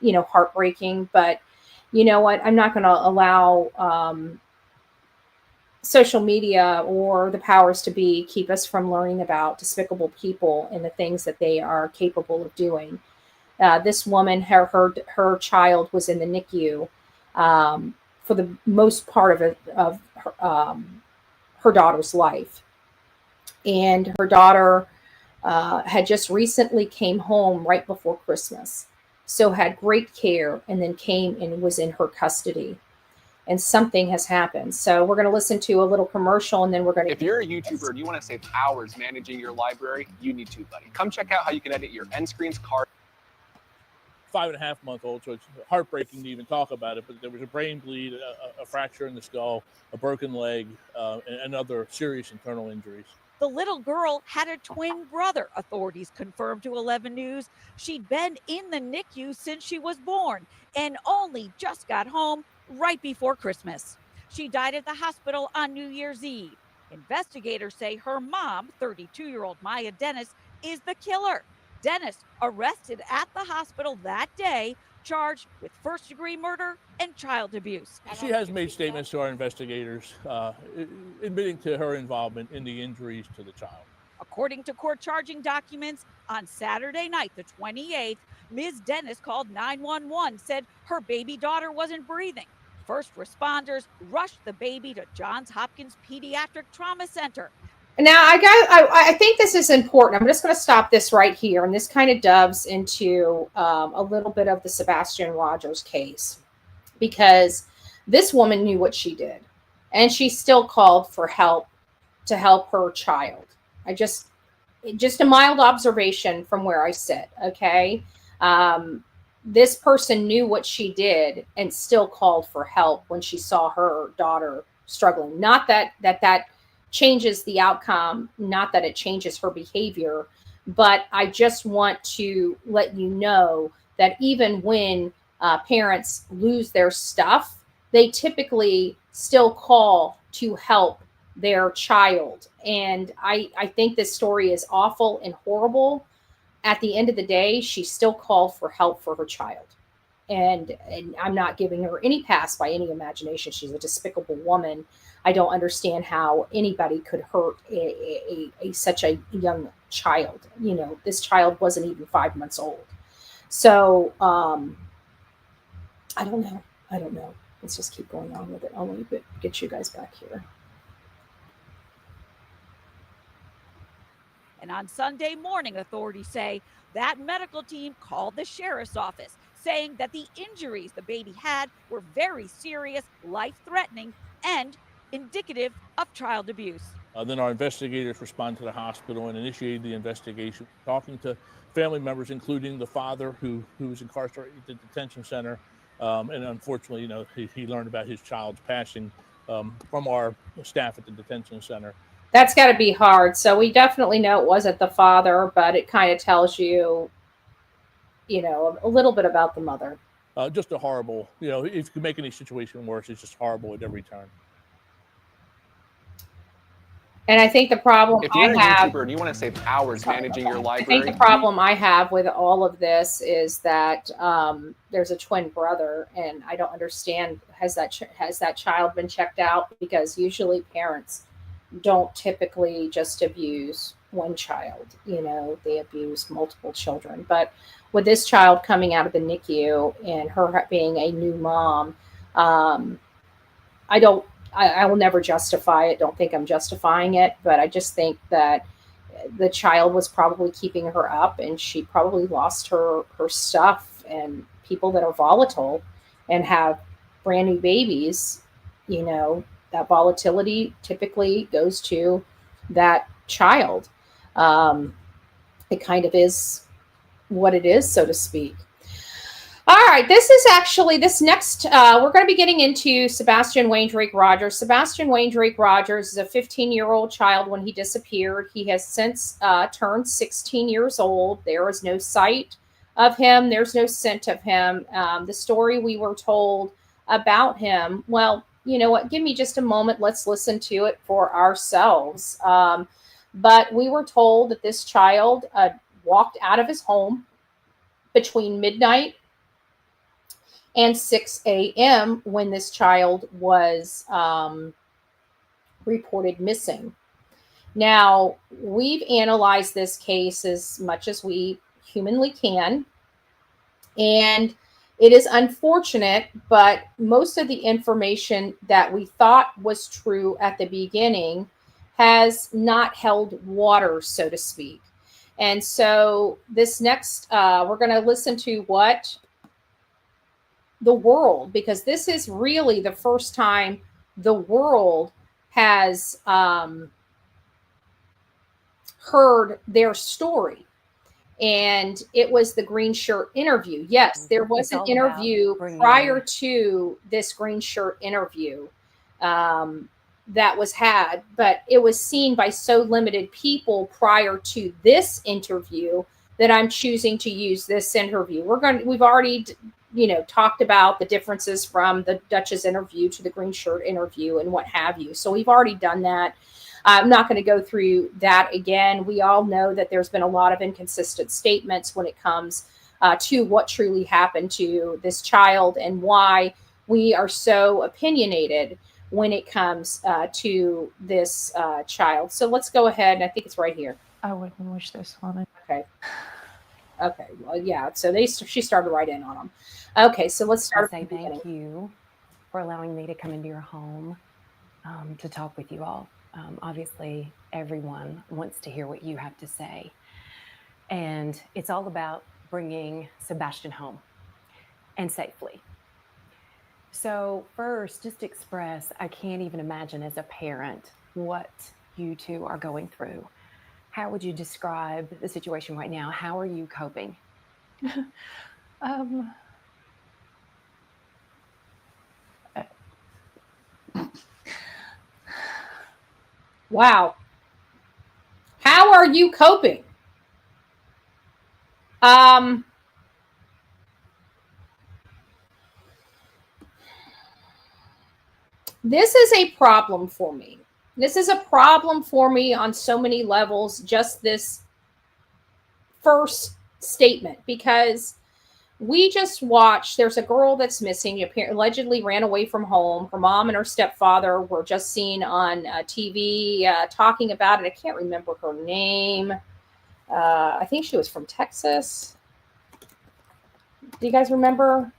heartbreaking. But you know what? I'm not going to allow social media or the powers to be keep us from learning about despicable people and the things that they are capable of doing. This woman, her child was in the NICU for the most part of her daughter's life, and her daughter had just recently came home right before Christmas, so had great care, and then came and was in her custody. And something has happened. So we're going to listen to a little commercial, and then we're going to... If you're a YouTuber and you want to save hours managing your library, you need to, buddy. Come check out how you can edit your end screens, card. 5.5-month-old, so it's heartbreaking to even talk about it, but there was a brain bleed, a fracture in the skull, a broken leg, and other serious internal injuries. The little girl had a twin brother, authorities confirmed to 11 News. She'd been in the NICU since she was born and only just got home right before Christmas. She died at the hospital on New Year's Eve. Investigators say her mom, 32-year-old Maya Dennis, is the killer. Dennis arrested at the hospital that day, charged with first-degree murder and child abuse. She has made statements to our investigators admitting to her involvement in the injuries to the child. According to court charging documents, on Saturday night, the 28th, Ms. Dennis called 911, said her baby daughter wasn't breathing. First responders rushed the baby to Johns Hopkins Pediatric Trauma Center. Now, I think this is important. I'm just going to stop this right here, and this kind of doves into a little bit of the Sebastian Rogers case, because this woman knew what she did, and she still called for help to help her child. Just a mild observation from where I sit, okay? This person knew what she did and still called for help when she saw her daughter struggling. Not that changes the outcome, not that it changes her behavior, but I just want to let you know that even when parents lose their stuff, they typically still call to help their child. And I think this story is awful and horrible. At the end of the day, she still called for help for her child. And I'm not giving her any pass by any imagination. She's a despicable woman. I don't understand how anybody could hurt such a young child. This child wasn't even 5 months old. So I don't know. Let's just keep going on with it. I'll let me get you guys back here. And on Sunday morning, authorities say that medical team called the sheriff's office, saying that the injuries the baby had were very serious, life-threatening, and indicative of child abuse. Then our investigators responded to the hospital and initiated the investigation, talking to family members, including the father who was incarcerated at the detention center. And unfortunately, he learned about his child's passing from our staff at the detention center. That's got to be hard. So we definitely know it wasn't the father, but it kind of tells you, a little bit about the mother. Just a horrible, if you can make any situation worse, it's just horrible at every turn. And I think the problem if you're a YouTuber and you want to save hours managing your library, I think the problem I have with all of this is that there's a twin brother, and I don't understand, has that child been checked out? Because usually parents don't typically just abuse one child, they abuse multiple children. But with this child coming out of the NICU and her being a new mom, I will never justify it. Don't think I'm justifying it, but I just think that the child was probably keeping her up, and she probably lost her stuff. And people that are volatile and have brand new babies, that volatility typically goes to that child. It kind of is what it is, so to speak. All right, this next, we're going to be getting into Sebastian Wayne Drake Rogers. Sebastian Wayne Drake Rogers is a 15-year-old child when he disappeared. He has since turned 16 years old. There is no sight of him. There's no scent of him. The story we were told about him, well, you know what, give me just a moment. Let's listen to it for ourselves. But we were told that this child walked out of his home between midnight and 6 a.m. when this child was reported missing. Now, we've analyzed this case as much as we humanly can, and it is unfortunate, but most of the information that we thought was true at the beginning has not held water, so to speak. And so this next, we're going to listen to what the world, because this is really the first time the world has heard their story. And it was the green shirt interview. Yes, there was an interview prior to this green shirt interview that was had, but it was seen by so limited people prior to this interview that I'm choosing to use this interview. We've already, talked about the differences from the Dutch's interview to the green shirt interview and what have you. So we've already done that. I'm not going to go through that again. We all know that there's been a lot of inconsistent statements when it comes to what truly happened to this child and why we are so opinionated when it comes to this child. So let's go ahead. And I think it's right here. I wouldn't wish this on it. Okay. Well, yeah. So she started right in on them. Okay. So let's start. Say thank you for allowing me to come into your home to talk with you all. Obviously, everyone wants to hear what you have to say. And it's all about bringing Sebastian home and safely. So first, just express, I can't even imagine as a parent what you two are going through. How would you describe the situation right now? How are you coping? Wow. How are you coping? This is a problem for me. This is a problem for me on so many levels, just this first statement, because we just watched, there's a girl that's missing, allegedly ran away from home. Her mom and her stepfather were just seen on TV talking about it. I can't remember her name. I think she was from Texas. Do you guys remember?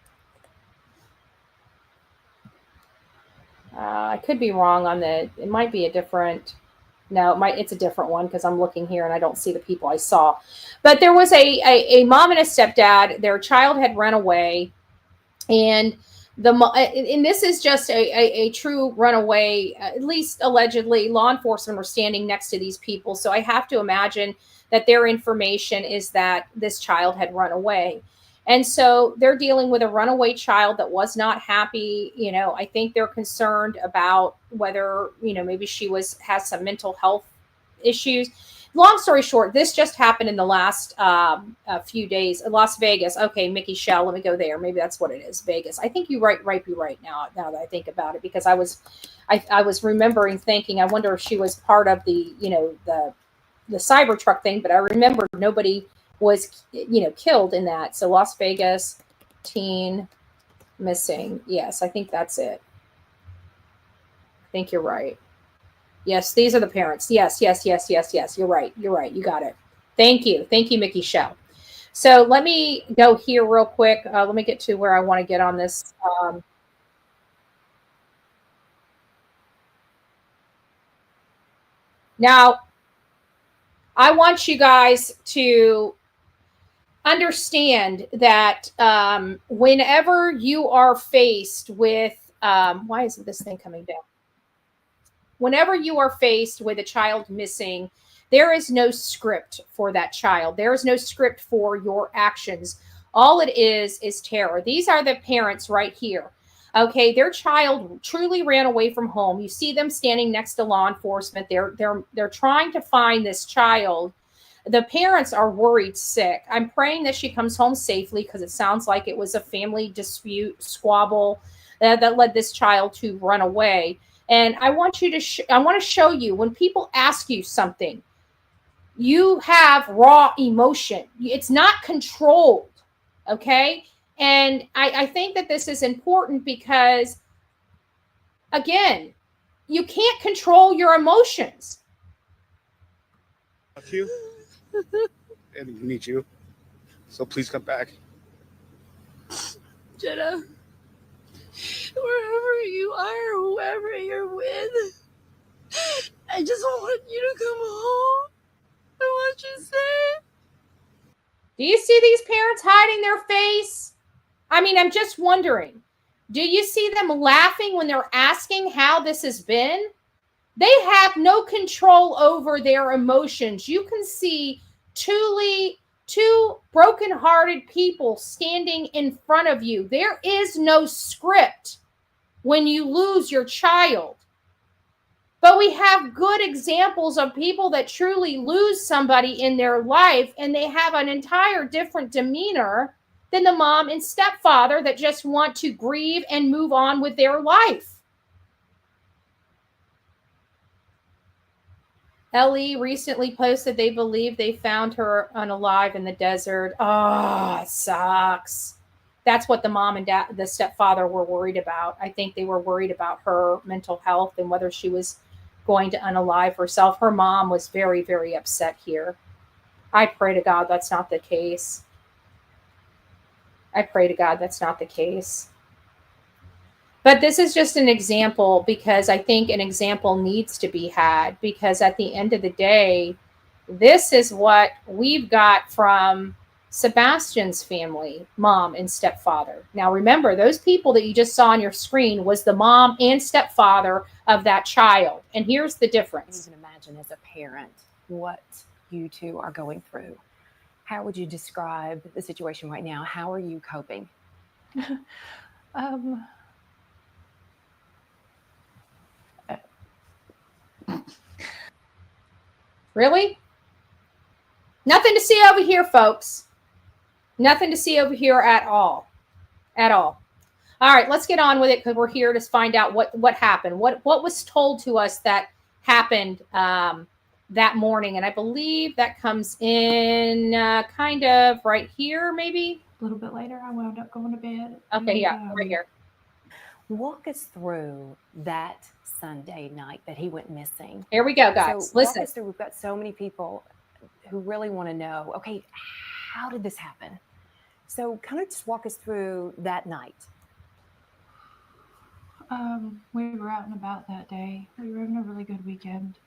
I could be wrong on it might be a different, it's a different one because I'm looking here and I don't see the people I saw. But there was a mom and a stepdad. Their child had run away, and this is just a true runaway, at least allegedly. Law enforcement are standing next to these people, so I have to imagine that their information is that this child had run away. And so they're dealing with a runaway child that was not happy. I think they're concerned about whether, maybe she has some mental health issues. Long story short, this just happened in the last few days. Las Vegas. Okay, Mickey Shell. Let me go there. Maybe that's what it is. Vegas. I think you might be right now that I think about it, because I was remembering thinking, I wonder if she was part of the Cybertruck thing, but I remember nobody was killed in that. So Las Vegas teen missing. Yes, I think that's it. I think you're right. Yes, these are the parents. Yes. You're right. You got it. Thank you, Mickey Shell. So let me go here real quick. Let me get to where I want to get on this. Now, I want you guys to understand that whenever you are faced with, why isn't this thing coming down? Whenever you are faced with a child missing, there is no script for that child. There is no script for your actions. All it is terror. These are the parents right here. Okay, their child truly ran away from home. You see them standing next to law enforcement. They're trying to find this child. The parents are worried sick. I'm praying that she comes home safely, because it sounds like it was a family dispute, squabble, that led this child to run away. And I want you to I want to show you, when people ask you something, you have raw emotion. It's not controlled. Okay. And I think that this is important because, again, you can't control your emotions. Love you and need you. So please come back. Jenna, wherever you are, whoever you're with, I just want you to come home. I want you safe. Do you see these parents hiding their face? I mean, I'm just wondering, do you see them laughing when they're asking how this has been? They have no control over their emotions. You can see two broken-hearted people standing in front of you. There is no script when you lose your child. But we have good examples of people that truly lose somebody in their life, and they have an entire different demeanor than the mom and stepfather that just want to grieve and move on with their life. Ellie recently posted they believe they found her unalive in the desert. Oh, it sucks. That's what the mom and dad, the stepfather, were worried about. I think they were worried about her mental health and whether she was going to unalive herself. Her mom was very, very upset here. I pray to God that's not the case. I pray to God that's not the case. But this is just an example, because I think an example needs to be had, because at the end of the day, this is what we've got from Sebastian's family, mom and stepfather. Now, remember, those people that you just saw on your screen was the mom and stepfather of that child. And here's the difference. You can imagine, as a parent, what you two are going through. How would you describe the situation right now? How are you coping? Really? Nothing to see over here, folks. Nothing to see over here at all. At all. All right, let's get on with it, because we're here to find out what happened. What was told to us that happened that morning. And I believe that comes in kind of right here, maybe. A little bit later, I wound up going to bed. Okay, yeah, right here. Walk us through that Sunday night that he went missing. Here we go, guys. So listen. Walk us through. We've got so many people who really want to know, okay, how did this happen? So kind of just walk us through that night. We were out and about that day. We were having a really good weekend.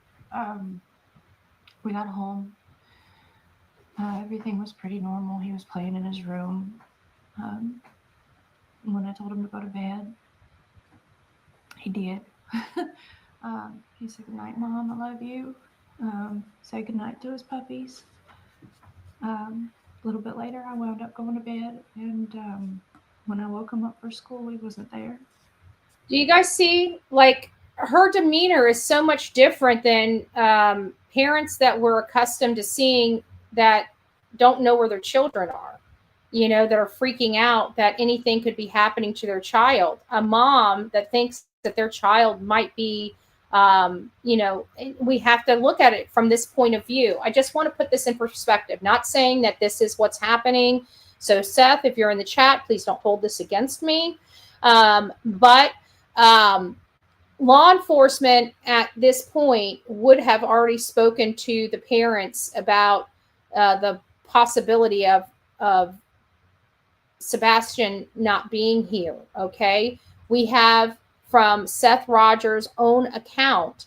We got home. Everything was pretty normal. He was playing in his room. When I told him to go to bed, he did. He said, "Good night, Mom. I love you." Say goodnight to his puppies. A little bit later, I wound up going to bed, and when I woke him up for school, he wasn't there. Do you guys see, like, her demeanor is so much different than parents that we're accustomed to seeing that don't know where their children are, you know, that are freaking out that anything could be happening to their child. A mom that thinks that their child might be, you know, we have to look at it from this point of view. I just want to put this in perspective, not saying that this is what's happening. So Seth, if you're in the chat, please don't hold this against me. But law enforcement at this point would have already spoken to the parents about the possibility of Sebastian not being here. Okay. We have from Seth Rogers' own account,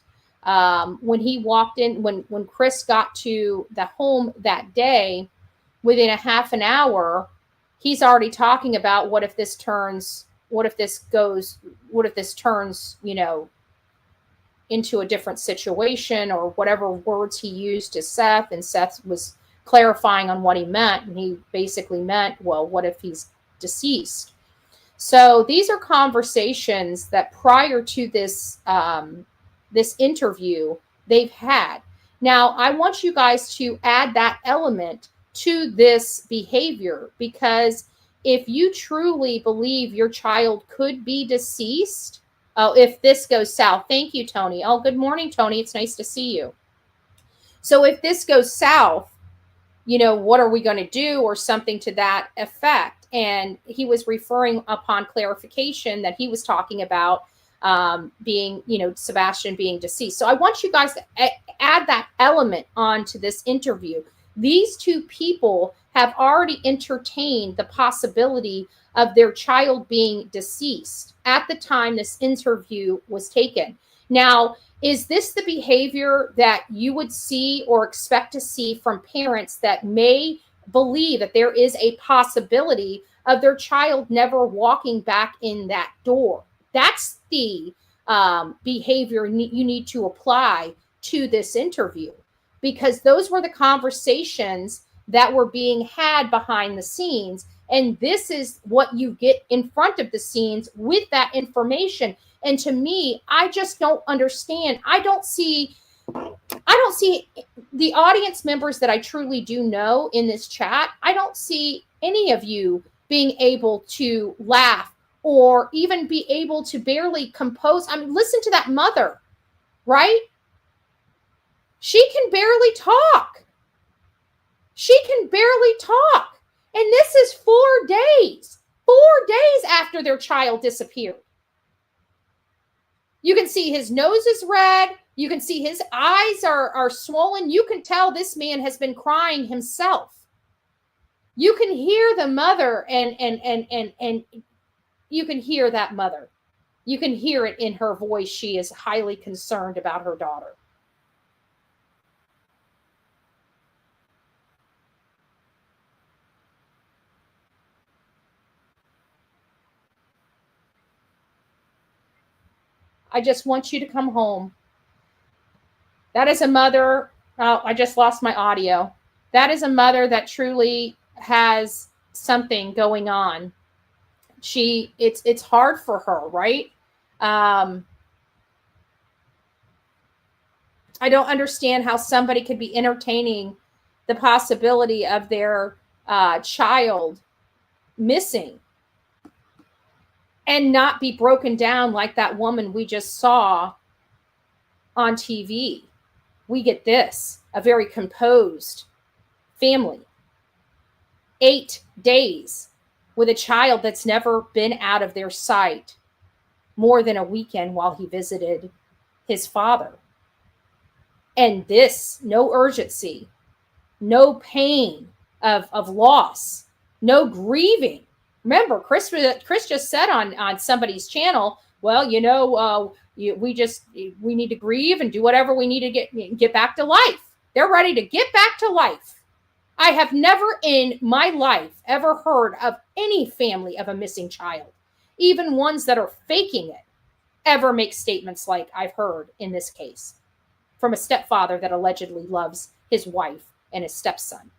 when he walked in, when Chris got to the home that day, within a half an hour, he's already talking about what if this turns, you know, into a different situation, or whatever words he used to Seth. And Seth was clarifying on what he meant. And he basically meant, well, what if he's deceased? So these are conversations that prior to this, this interview they've had. Now, I want you guys to add that element to this behavior, because if you truly believe your child could be deceased, oh, if this goes south, thank you, Tony. Oh, good morning, Tony. It's nice to see you. So if this goes south, you know, what are we going to do, or something to that effect? And he was referring upon clarification that he was talking about being, you know, Sebastian being deceased. So I want you guys to add that element onto this interview. These two people have already entertained the possibility of their child being deceased at the time this interview was taken. Now, is this the behavior that you would see or expect to see from parents that may believe that there is a possibility of their child never walking back in that door? That's the behavior you need to apply to this interview, because those were the conversations that were being had behind the scenes. And this is what you get in front of the scenes with that information. And to me, I just don't understand. I don't see the audience members that I truly do know in this chat. I don't see any of you being able to laugh or even be able to barely compose. I mean, listen to that mother, right? She can barely talk. She can barely talk. And this is 4 days. 4 days after their child disappeared. You can see his nose is red. You can see his eyes are swollen. You can tell this man has been crying himself. You can hear the mother and you can hear that mother. You can hear it in her voice. She is highly concerned about her daughter. I just want you to come home. That is a mother. Oh, I just lost my audio. That is a mother that truly has something going on. It's hard for her, right? I don't understand how somebody could be entertaining the possibility of their child missing and not be broken down like that woman we just saw on TV. We get this, a very composed family. 8 days with a child that's never been out of their sight more than a weekend while he visited his father. And this, no urgency, no pain of loss, no grieving. Remember, Chris just said on somebody's channel, well, you know, we need to grieve and do whatever we need to get back to life. They're ready to get back to life. I have never in my life ever heard of any family of a missing child, even ones that are faking it, ever make statements like I've heard in this case from a stepfather that allegedly loves his wife and his stepson.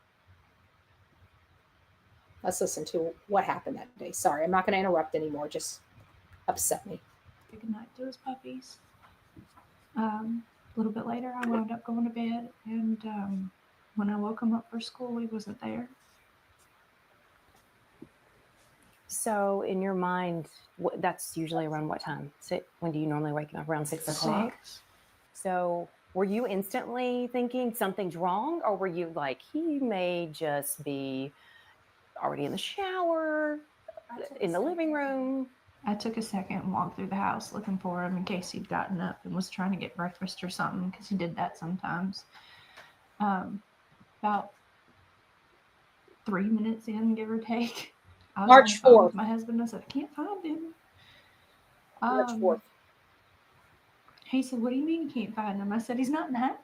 Let's listen to what happened that day. Sorry, I'm not going to interrupt anymore. Just upset me. Good night to his puppies. A little bit later, I wound up going to bed, and when I woke him up for school, he wasn't there. So in your mind, that's usually around what time? When do you normally wake up? Around 6 o'clock? 6. So were you instantly thinking something's wrong, or were you like, he may just be already in the shower, in the living room? I took a second and walked through the house looking for him in case he'd gotten up and was trying to get breakfast or something, because he did that sometimes. About 3 minutes in, give or take, I was March 4th. with my husband. I said, I can't find him. March 4th. He said, what do you mean you can't find him? I said, he's not in the house.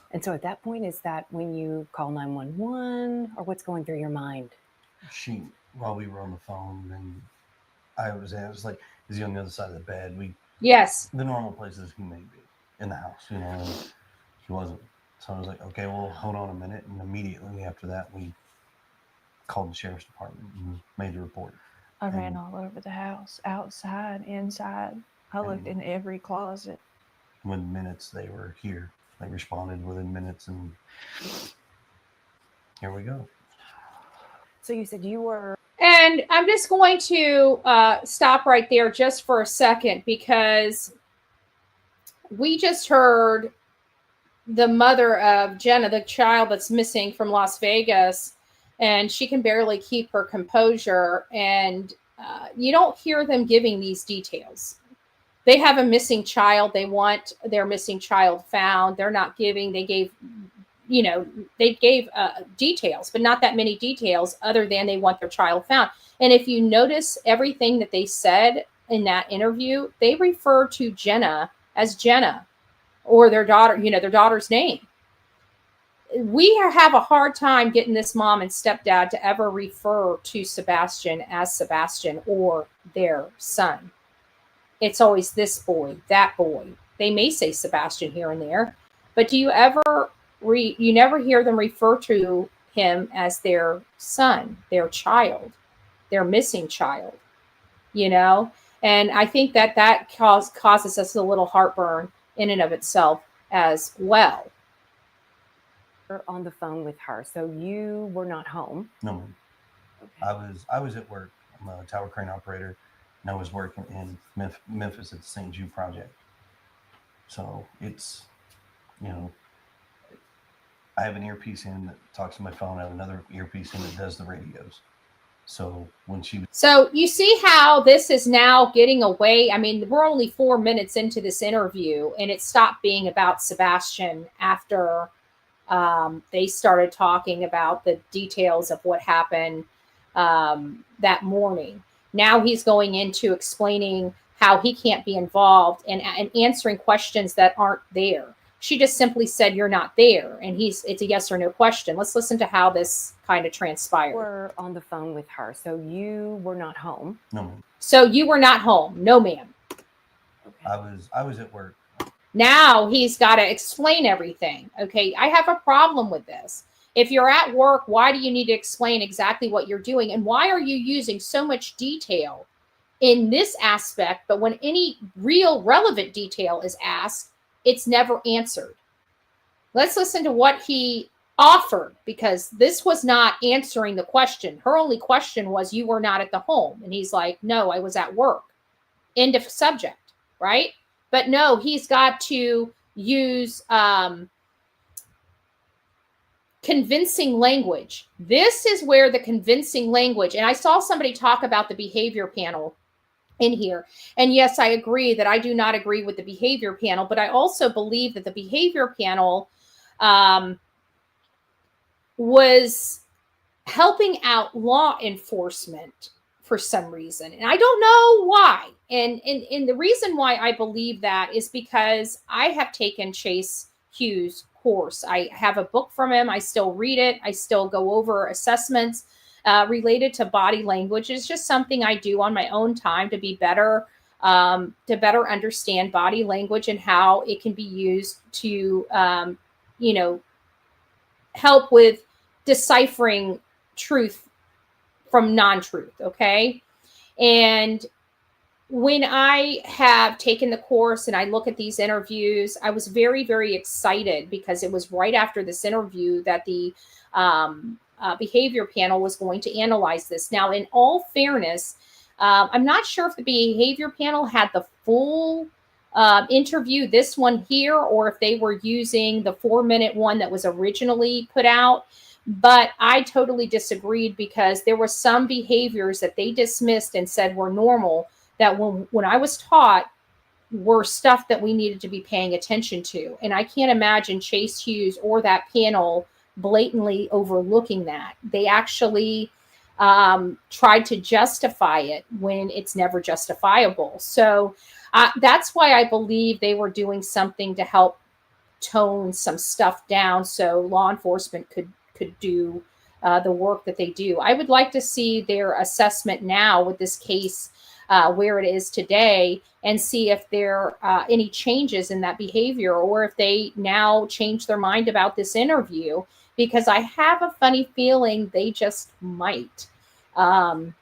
And so at that point, is that when you call 911, or what's going through your mind? While we were on the phone, and I was like, is he on the other side of the bed? Yes. The normal places he may be in the house, you know, and he wasn't. So I was like, okay, well, hold on a minute. And immediately after that, we called the sheriff's department and made the report. I ran all over the house, outside, inside. I looked in every closet. Within minutes, they were here. They responded within minutes, and here we go. So you said you were. And I'm just going to stop right there just for a second, because we just heard the mother of Jenna, the child that's missing from Las Vegas, and she can barely keep her composure. And you don't hear them giving these details. They have a missing child. They want their missing child found. They're not giving. They gave details, but not that many details other than they want their child found. And if you notice everything that they said in that interview, they refer to Jenna as Jenna, or their daughter, their daughter's name. We have a hard time getting this mom and stepdad to ever refer to Sebastian as Sebastian or their son. It's always this boy, that boy. They may say Sebastian here and there, but do you ever you never hear them refer to him as their son, their child, their missing child, And I think that causes us a little heartburn in and of itself as well. On the phone with her, so you were not home. No, ma'am. Okay. I was at work. I'm a tower crane operator, and I was working in Memphis at the St. Jude project. So it's, I have an earpiece in that talks to my phone. I have another earpiece in that does the radios. So So you see how this is now getting away. I mean, we're only 4 minutes into this interview, and it stopped being about Sebastian after they started talking about the details of what happened that morning. Now he's going into explaining how he can't be involved and answering questions that aren't there. She just simply said, "You're not there." And it's a yes or no question. Let's listen to how this kind of transpired. You were on the phone with her, so you were not home. No, ma'am. So you were not home. No, ma'am. Okay. I was at work. Now he's got to explain everything. Okay, I have a problem with this. If you're at work, why do you need to explain exactly what you're doing? And why are you using so much detail in this aspect? But when any real relevant detail is asked, it's never answered. Let's listen to what he offered, because this was not answering the question. Her only question was, you were not at the home. And he's like, no, I was at work. End of subject, right? But no, he's got to use convincing language. This is where the convincing language, and I saw somebody talk about the behavior panel in here. And yes, I agree that I do not agree with the behavior panel, but I also believe that the behavior panel was helping out law enforcement for some reason. And I don't know why. And the reason why I believe that is because I have taken Chase Hughes' course. I have a book from him. I still read it. I still go over assessments related to body language. It's just something I do on my own time to be better, to better understand body language and how it can be used to, help with deciphering truth from non-truth. Okay. And when I have taken the course and I look at these interviews, I was very, very excited because it was right after this interview that the behavior panel was going to analyze this. Now, in all fairness, I'm not sure if the behavior panel had the full interview, this one here, or if they were using the 4-minute one that was originally put out. But I totally disagreed because there were some behaviors that they dismissed and said were normal that when I was taught were stuff that we needed to be paying attention to. And I can't imagine Chase Hughes or that panel blatantly overlooking that. They actually tried to justify it when it's never justifiable. So that's why I believe they were doing something to help tone some stuff down so law enforcement could do the work that they do. I would like to see their assessment now with this case where it is today and see if there are any changes in that behavior or if they now change their mind about this interview, because I have a funny feeling they just might. Now,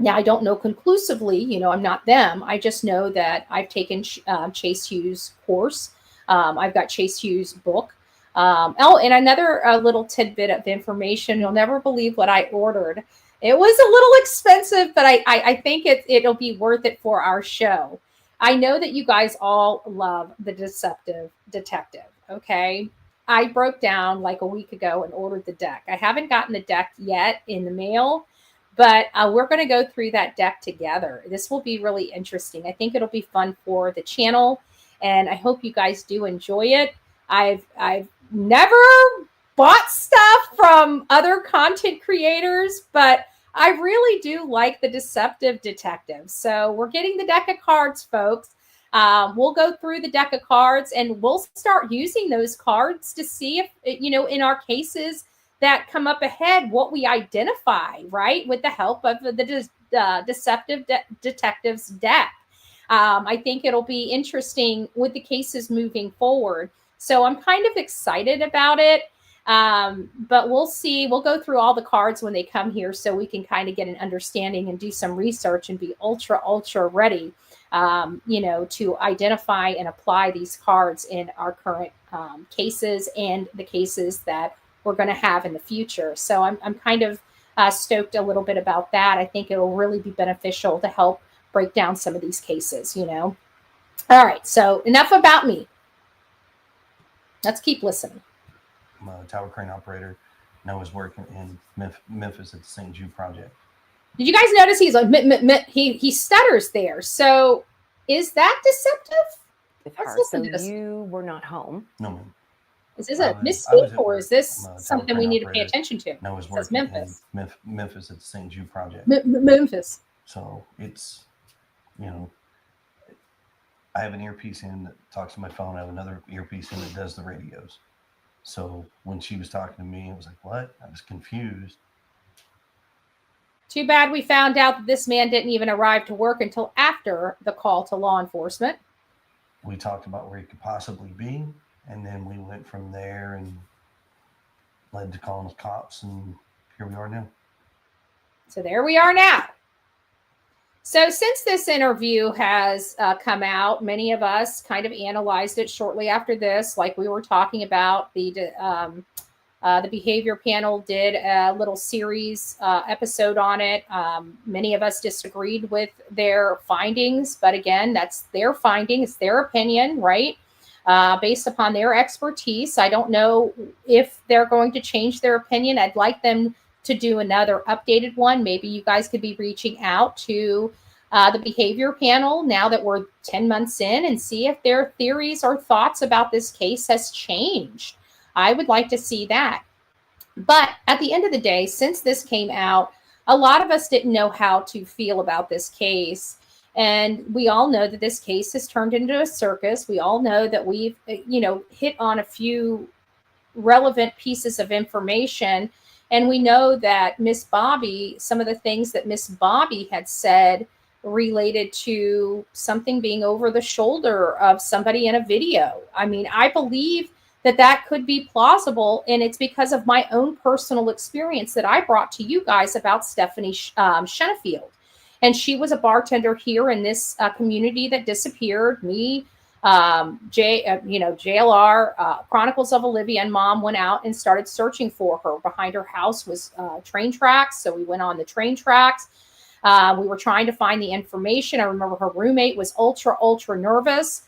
I don't know conclusively, I'm not them. I just know that I've taken Chase Hughes' course. I've got Chase Hughes' book. And another little tidbit of information. You'll never believe what I ordered. It was a little expensive, but I think it'll be worth it for our show. I know that you guys all love the Deceptive Detective, okay? I broke down like a week ago and ordered the deck. I haven't gotten the deck yet in the mail, but we're going to go through that deck together. This will be really interesting. I think it'll be fun for the channel, and I hope you guys do enjoy it. I've never bought stuff from other content creators, but I really do like the Deceptive Detective. So we're getting the deck of cards, folks. We'll go through the deck of cards and we'll start using those cards to see if, in our cases that come up ahead, what we identify, right? With the help of the Deceptive Detective's deck. I think it'll be interesting with the cases moving forward. So I'm kind of excited about it. But we'll see. We'll go through all the cards when they come here so we can kind of get an understanding and do some research and be ultra ready, to identify and apply these cards in our current cases and the cases that we're going to have in the future. So I'm kind of stoked a little bit about that. I think it will really be beneficial to help break down some of these cases, All right. So enough about me. Let's keep listening. I'm a tower crane operator. Noah's working in Memphis at the St. Jude Project. Did you guys notice he's like, he stutters there. So is that deceptive? With Let's her. listen So to this. you were not home. No, ma'am. Is this a misspeak or is this something we need to pay attention to? Noah's It says working Memphis. in Memphis at the St. Jude Project. Memphis. So it's, I have an earpiece in that talks to my phone. I have another earpiece in that does the radios. So when she was talking to me, I was like, what? I was confused. Too bad we found out that this man didn't even arrive to work until after the call to law enforcement. We talked about where he could possibly be, and then we went from there and led to calling the cops, and here we are now. So there we are now. So since this interview has come out, many of us kind of analyzed it shortly after this, like we were talking about. The behavior panel did a little series episode on it. Many of us disagreed with their findings, but again, that's their finding. It's their opinion, right? Based upon their expertise. I don't know if they're going to change their opinion. I'd like them to do another updated one. Maybe you guys could be reaching out to the behavior panel now that we're 10 months in and see if their theories or thoughts about this case has changed. I would like to see that. But at the end of the day, since this came out, a lot of us didn't know how to feel about this case. And we all know that this case has turned into a circus. We all know that we've, hit on a few relevant pieces of information. And we know that Miss Bobby, some of the things that Miss Bobby had said related to something being over the shoulder of somebody in a video. I mean, I believe that could be plausible, and it's because of my own personal experience that I brought to you guys about Stephanie Shenefield. And she was a bartender here in this community that disappeared. Me, JLR, Chronicles of Olivia, and Mom went out and started searching for her. Behind her house was train tracks, so we went on the train tracks. We were trying to find the information. I remember her roommate was ultra nervous.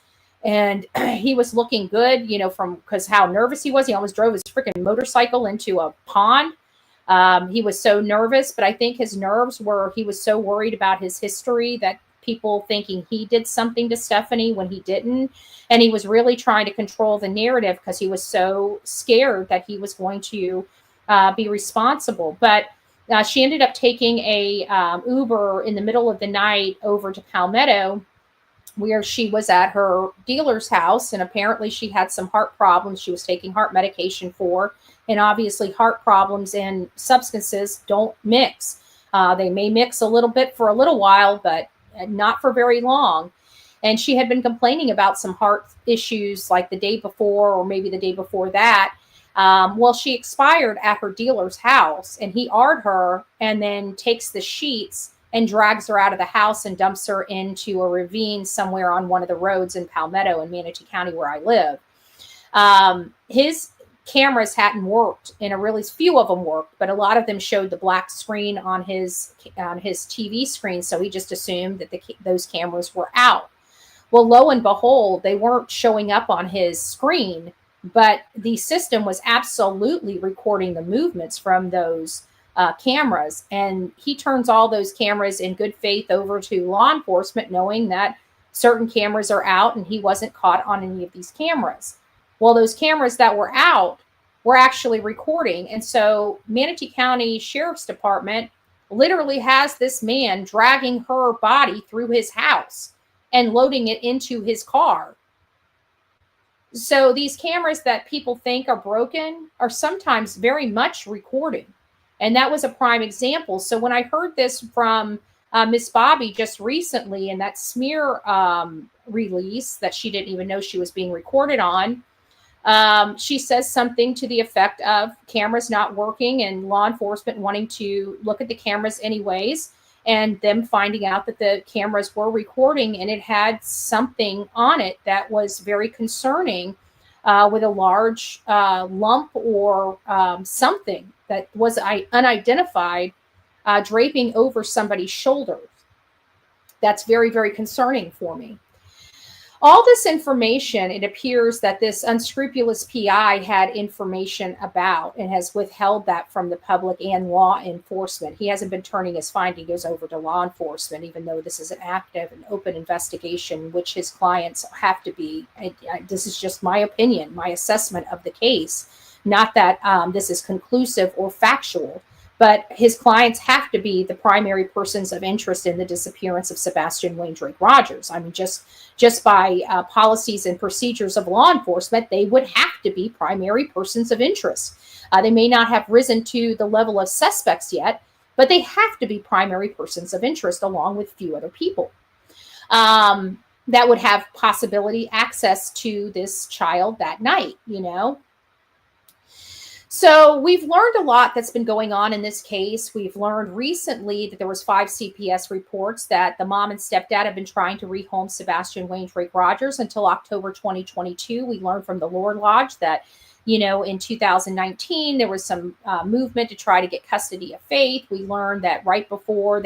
And he was looking good, because how nervous he was. He almost drove his freaking motorcycle into a pond. He was so nervous, but I think his nerves were, he was so worried about his history that people thinking he did something to Stephanie when he didn't. And he was really trying to control the narrative because he was so scared that he was going to be responsible. But she ended up taking a Uber in the middle of the night over to Palmetto, where she was at her dealer's house, and apparently she had some heart problems she was taking heart medication for, and obviously heart problems and substances don't mix. They may mix a little bit for a little while, but not for very long. And she had been complaining about some heart issues like the day before, or maybe the day before that. Well, she expired at her dealer's house, and he R'd her and then takes the sheets and drags her out of the house and dumps her into a ravine somewhere on one of the roads in Palmetto in Manatee County where I live. His cameras hadn't worked, and a really few of them worked, but a lot of them showed the black screen on his TV screen. So he just assumed that those cameras were out. Well, lo and behold, they weren't showing up on his screen, but the system was absolutely recording the movements from those cameras. And he turns all those cameras in good faith over to law enforcement, knowing that certain cameras are out and he wasn't caught on any of these cameras. Well, those cameras that were out were actually recording. And so Manatee County Sheriff's Department literally has this man dragging her body through his house and loading it into his car. So these cameras that people think are broken are sometimes very much recording. And that was a prime example. So when I heard this from Miss Bobby just recently in that smear release that she didn't even know she was being recorded on, she says something to the effect of cameras not working and law enforcement wanting to look at the cameras anyways, and them finding out that the cameras were recording and it had something on it that was very concerning, with a large lump or something that was unidentified draping over somebody's shoulders. That's very, very concerning for me. All this information, it appears that this unscrupulous PI had information about and has withheld that from the public and law enforcement. He hasn't been turning his findings over to law enforcement, even though this is an active and open investigation, which his clients have to be. This is just my opinion, my assessment of the case. Not that this is conclusive or factual, but his clients have to be the primary persons of interest in the disappearance of Sebastian Wayne Drake Rogers. I mean, just by policies and procedures of law enforcement, they would have to be primary persons of interest. They may not have risen to the level of suspects yet, but they have to be primary persons of interest along with a few other people that would have possibility access to this child that night, you know. So we've learned a lot that's been going on in this case. We've learned recently that there was 5 CPS reports that the mom and stepdad have been trying to rehome Sebastian Wayne Drake Rogers until October 2022. We learned from the Lord Lodge that, you know, in 2019, there was some movement to try to get custody of Faith. We learned that right after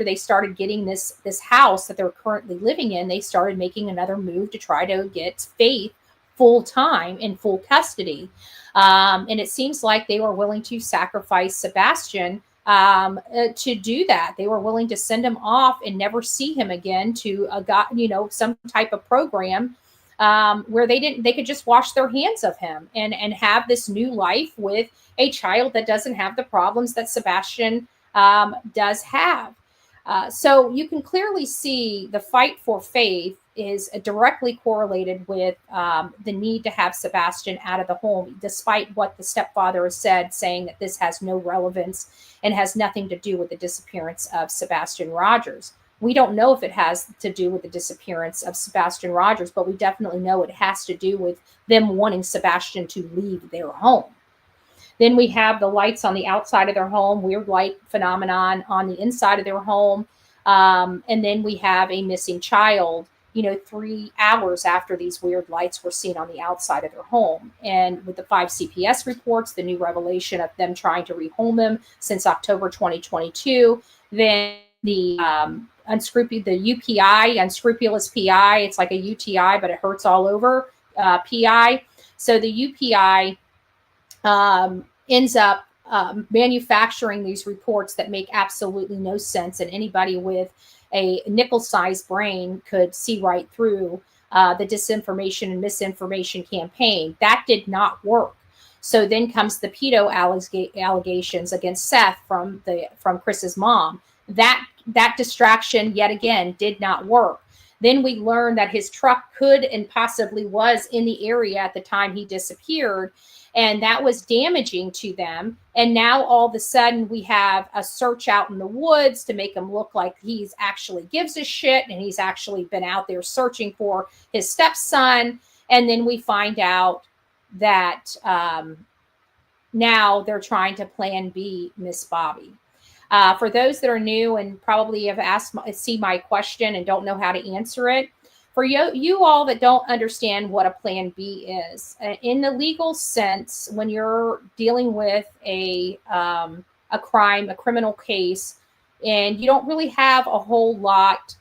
they started getting this house that they're currently living in, they started making another move to try to get Faith full time in full custody. And it seems like they were willing to sacrifice Sebastian to do that. They were willing to send him off and never see him again to some type of program where they could just wash their hands of him and have this new life with a child that doesn't have the problems that Sebastian does have. So you can clearly see the fight for Faith is directly correlated with the need to have Sebastian out of the home, despite what the stepfather has said, saying that this has no relevance and has nothing to do with the disappearance of Sebastian Rogers. We don't know if it has to do with the disappearance of Sebastian Rogers, but we definitely know it has to do with them wanting Sebastian to leave their home. Then we have the lights on the outside of their home, weird light phenomenon on the inside of their home. And then we have a missing child, 3 hours after these weird lights were seen on the outside of their home. And with the 5 CPS reports, the new revelation of them trying to rehome him since October 2022, then the unscrupulous PI, it's like a UTI, but it hurts all over, PI. So the UPI ends up manufacturing these reports that make absolutely no sense, and anybody with a nickel-sized brain could see right through the disinformation and misinformation campaign. That did not work. So then comes the pedo allegations against Seth from Chris's mom. That distraction yet again did not work. Then we learned that his truck could and possibly was in the area at the time he disappeared, and that was damaging to them. And now all of a sudden we have a search out in the woods to make him look like he's actually gives a shit and he's actually been out there searching for his stepson. And then we find out that now they're trying to plan B Miss Bobby. For those that are new and probably have seen my question and don't know how to answer it, For you all that don't understand what a Plan B is, in the legal sense, when you're dealing with a crime, a criminal case, and you don't really have a whole lot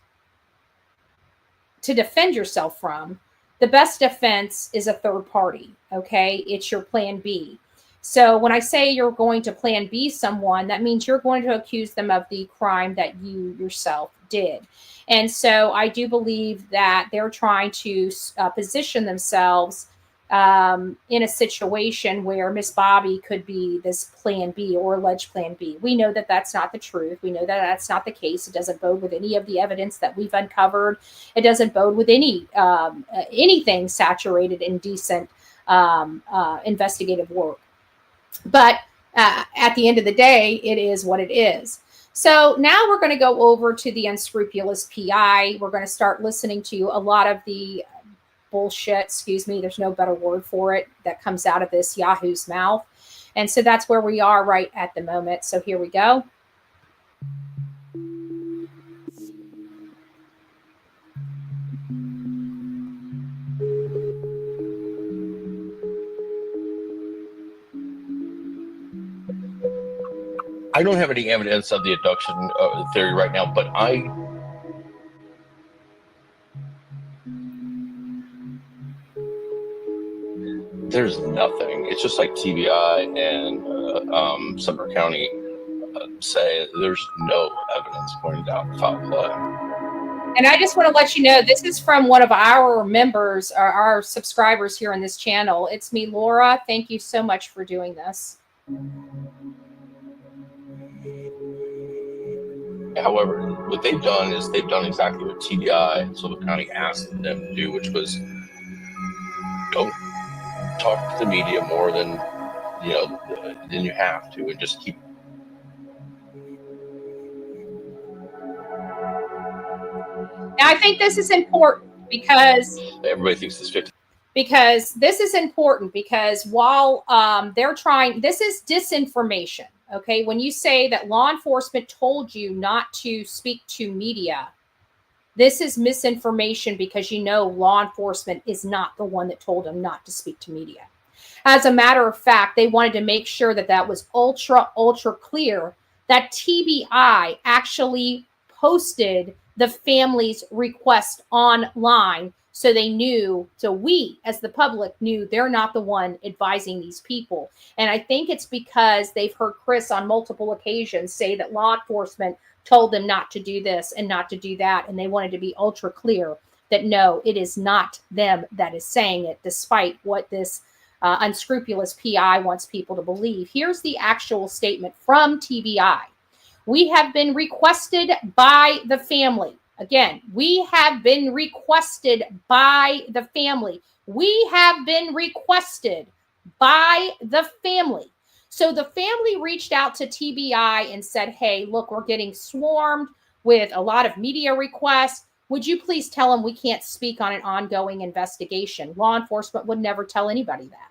to defend yourself from, the best defense is a third party, okay? It's your Plan B. So when I say you're going to Plan B someone, that means you're going to accuse them of the crime that you yourself did. And so I do believe that they're trying to position themselves in a situation where Miss Bobby could be this Plan B or alleged Plan B. We know that that's not the truth. We know that that's not the case. It doesn't bode with any of the evidence that we've uncovered. It doesn't bode with anything saturated in decent investigative work. But at the end of the day, it is what it is. So now we're going to go over to the unscrupulous PI. We're going to start listening to a lot of the bullshit, excuse me, there's no better word for it, that comes out of this Yahoo's mouth. And so that's where we are right at the moment. So here we go. I don't have any evidence of the abduction theory right now, but there's nothing. It's just like TBI and Sumner County say there's no evidence pointed out foul play. And I just want to let you know, this is from one of our members, our subscribers here on this channel. It's me, Laura. Thank you so much for doing this. However, what they've done is they've done exactly what TBI and Sumner County asked them to do, which was don't talk to the media more than you have to, and just keep. Now, I think this is important because Everybody thinks it's 50. Because this is important because while they're trying, this is disinformation. Okay, when you say that law enforcement told you not to speak to media, this is misinformation because law enforcement is not the one that told them not to speak to media. As a matter of fact, they wanted to make sure that that was ultra clear, that TBI actually posted the family's request online so they knew, so we as the public knew they're not the one advising these people. And I think it's because they've heard Chris on multiple occasions say that law enforcement told them not to do this and not to do that. And they wanted to be ultra clear that no, it is not them that is saying it, despite what this unscrupulous PI wants people to believe. Here's the actual statement from TBI. We have been requested by the family. Again, we have been requested by the family. We have been requested by the family. So the family reached out to TBI and said, hey, look, we're getting swarmed with a lot of media requests. Would you please tell them we can't speak on an ongoing investigation? Law enforcement would never tell anybody that.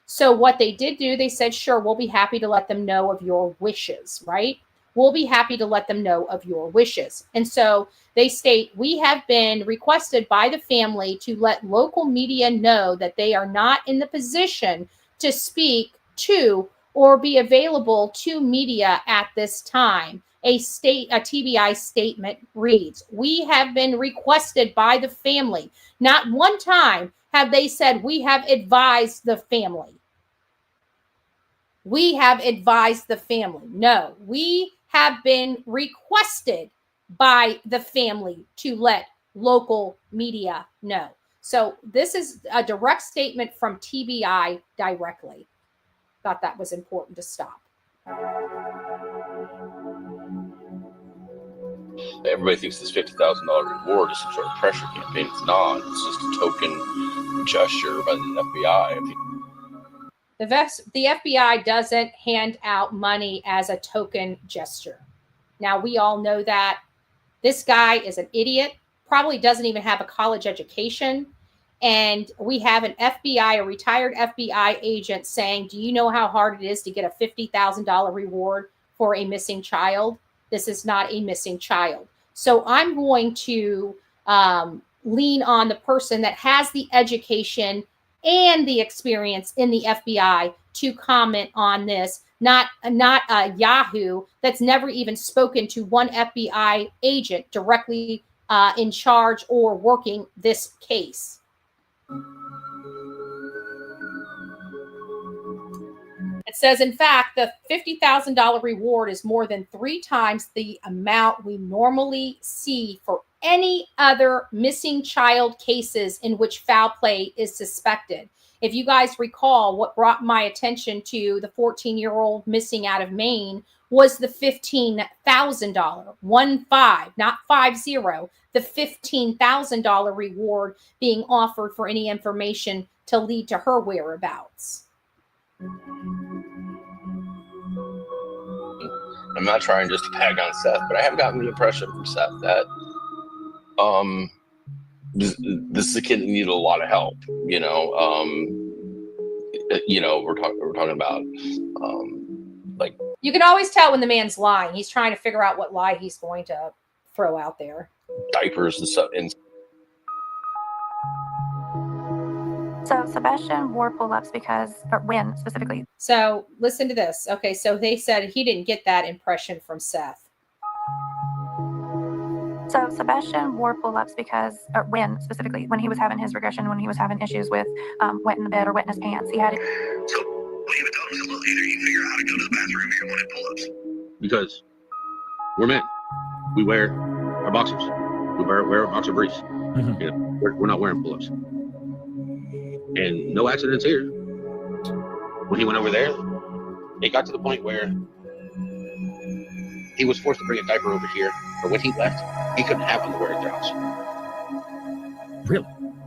So what they did do, they said, sure, we'll be happy to let them know of your wishes, right? We'll be happy to let them know of your wishes. And so they state, we have been requested by the family to let local media know that they are not in the position to speak to or be available to media at this time. A TBI statement reads, we have been requested by the family. Not one time have they said, we have advised the family. We have advised the family. No, we have been requested by the family to let local media know. So this is a direct statement from TBI directly. Thought that was important to stop. Everybody thinks this $50,000 reward is some sort of pressure campaign. It's not. It's just a token gesture by the FBI. The FBI doesn't hand out money as a token gesture. Now, we all know that. This guy is an idiot, probably doesn't even have a college education. And we have an FBI, a retired FBI agent saying, do you know how hard it is to get a $50,000 reward for a missing child? This is not a missing child. So I'm going to lean on the person that has the education and the experience in the FBI to comment on this, not a Yahoo that's never even spoken to one FBI agent directly in charge or working this case. It says, in fact, the $50,000 reward is more than 3 times the amount we normally see for any other missing child cases in which foul play is suspected. If you guys recall, what brought my attention to the 14-year-old missing out of Maine was the $15,000, 15, not 50, the $15,000 reward being offered for any information to lead to her whereabouts. I'm not trying just to bag on Seth, but I have gotten the impression from Seth that this is a kid that needed a lot of help. We're talking about like, you can always tell when the man's lying. He's trying to figure out what lie he's going to throw out there. Diapers and stuff. And so Sebastian wore pull-ups when specifically? So listen to this. Okay, so they said he didn't get that impression from Seth. So Sebastian wore pull-ups when specifically? When he was having his regression, when he was having issues with wetting the bed or wetting his pants, he had it. So what you would tell him is, look, either you figure out how to go to the bathroom or you're going to pull-ups. Because we're men. We wear our boxers. We wear our boxer briefs. Mm-hmm. We're not wearing pull-ups. And no accidents here. When he went over there, it got to the point where he was forced to bring a diaper over here. But when he left, he couldn't have underwear at their house. Really?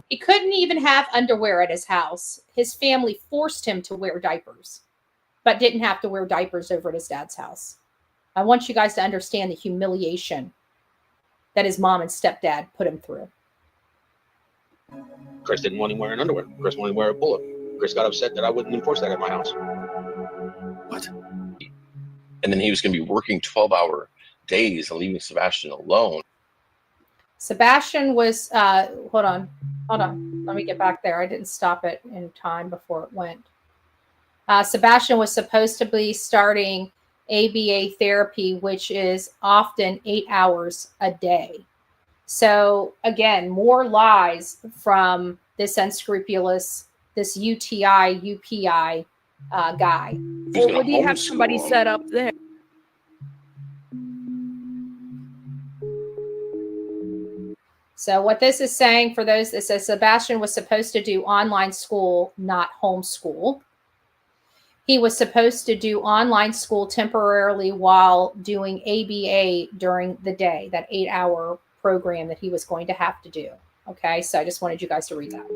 He couldn't even have underwear at his house. His family forced him to wear diapers, but didn't have to wear diapers over at his dad's house. I want you guys to understand the humiliation that his mom and stepdad put him through. Chris didn't want him wearing underwear. Chris wanted to wear a pull-up. Chris got upset that I wouldn't enforce that at my house. What? And then he was going to be working 12-hour days and leaving Sebastian alone. Sebastian was, hold on. Let me get back there. I didn't stop it in time before it went. Sebastian was supposed to be starting ABA therapy, which is often 8 hours a day. So again, more lies from this unscrupulous, this UTI, UPI guy. Or would he have somebody set up there? So what this is saying for those that says Sebastian was supposed to do online school, not homeschool. He was supposed to do online school temporarily while doing ABA during the day, that 8-hour program that he was going to have to do. Okay, so I just wanted you guys to read that.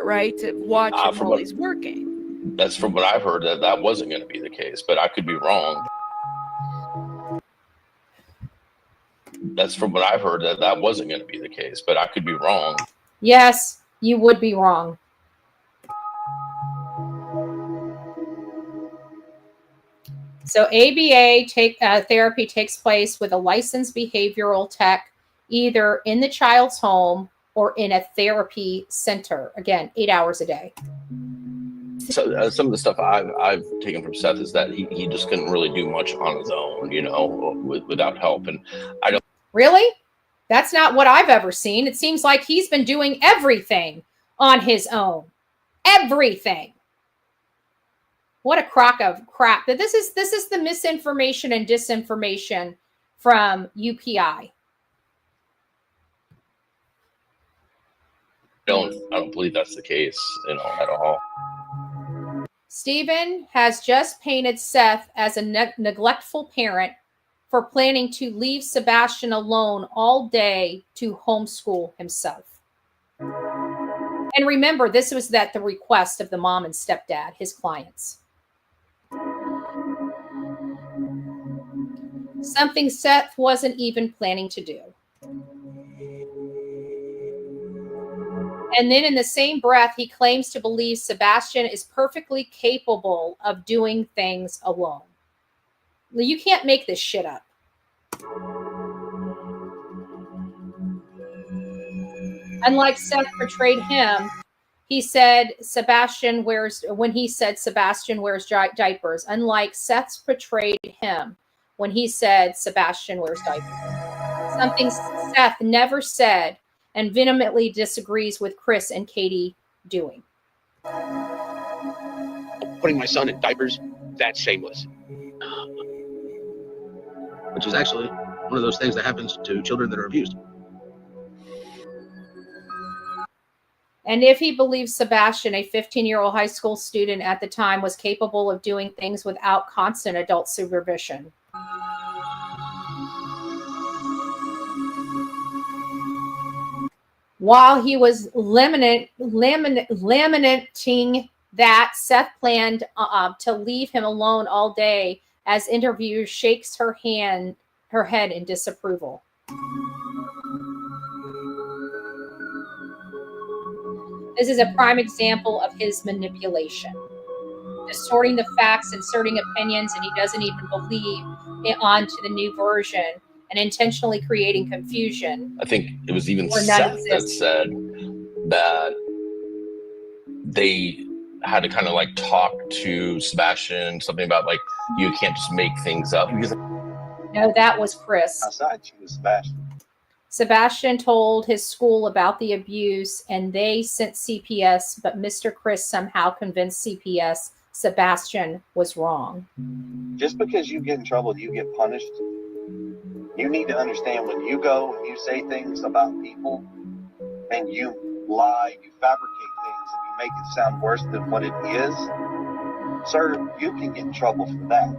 Right, to watch him while he's working. That's from what I've heard, that wasn't going to be the case, but I could be wrong. That's from what I've heard, that wasn't going to be the case, but I could be wrong. Yes, you would be wrong. So ABA therapy takes place with a licensed behavioral tech, either in the child's home or in a therapy center. Again, 8 hours a day. So some of the stuff I've taken from Seth is that he just couldn't really do much on his own, without help. And I don't. Really? That's not what I've ever seen. It seems like he's been doing everything on his own. Everything. What a crock of crap. That this is the misinformation and disinformation from UPI. I don't believe that's the case, at all. Stephen has just painted Seth as a neglectful parent for planning to leave Sebastian alone all day to homeschool himself. And remember, this was at the request of the mom and stepdad, his clients. Something Seth wasn't even planning to do. And then in the same breath, he claims to believe Sebastian is perfectly capable of doing things alone. You can't make this shit up. Unlike Seth portrayed him, he said Sebastian wears diapers. Unlike Seth's portrayed him when he said Sebastian wears diapers. Something Seth never said and vehemently disagrees with Chris and Katie doing. Putting my son in diapers, that's shameless. Which is actually one of those things that happens to children that are abused. And if he believes Sebastian, a 15-year-old high school student at the time, was capable of doing things without constant adult supervision. While he was lamenting that, Seth planned to leave him alone all day as interviewer shakes her head in disapproval. This is a prime example of his manipulation. Distorting the facts, inserting opinions, and he doesn't even believe it onto the new version, and intentionally creating confusion. I think it was even Or Seth none that said that they had to kind of like talk to Sebastian, something about like, you can't just make things up. No, that was Chris. Outside, she was Sebastian. Sebastian told his school about the abuse and they sent CPS, but Mr. Chris somehow convinced CPS Sebastian was wrong. Just because you get in trouble, you get punished. You need to understand when you go and you say things about people and you lie, you fabricate things and you make it sound worse than what it is, sir, you can get in trouble for that.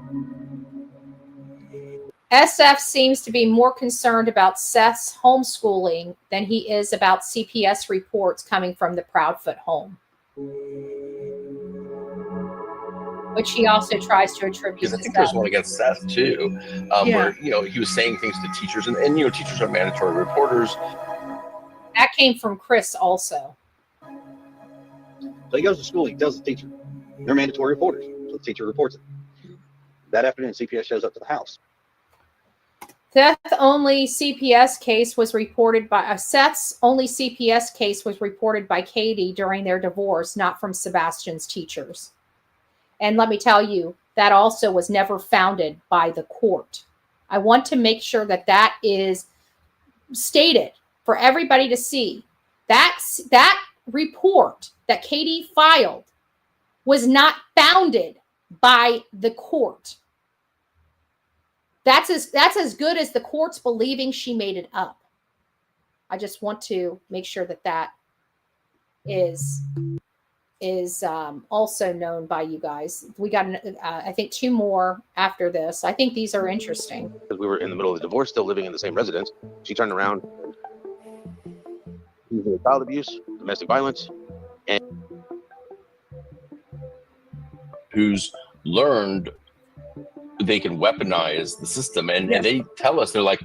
SF seems to be more concerned about Seth's homeschooling than he is about CPS reports coming from the Proudfoot home, which he also tries to attribute Because I to think there's Seth. one against Seth too, where he was saying things to teachers, and teachers are mandatory reporters. That came from Chris also. So he goes to school, he tells the teacher, they're mandatory reporters. So the teacher reports it. That afternoon, CPS shows up to the house. Seth's only CPS case was reported by Katie during their divorce, not from Sebastian's teachers. And let me tell you, that also was never founded by the court. I want to make sure that that is stated for everybody to see. That report that Katie filed was not founded by the court. That's as good as the court's believing she made it up. I just want to make sure that that is also known by you guys. We got, I think, 2 more after this. I think these are interesting. Because we were in the middle of the divorce, still living in the same residence. She turned around, child abuse, domestic violence, and Who's learned they can weaponize the system, and they tell us, they're like,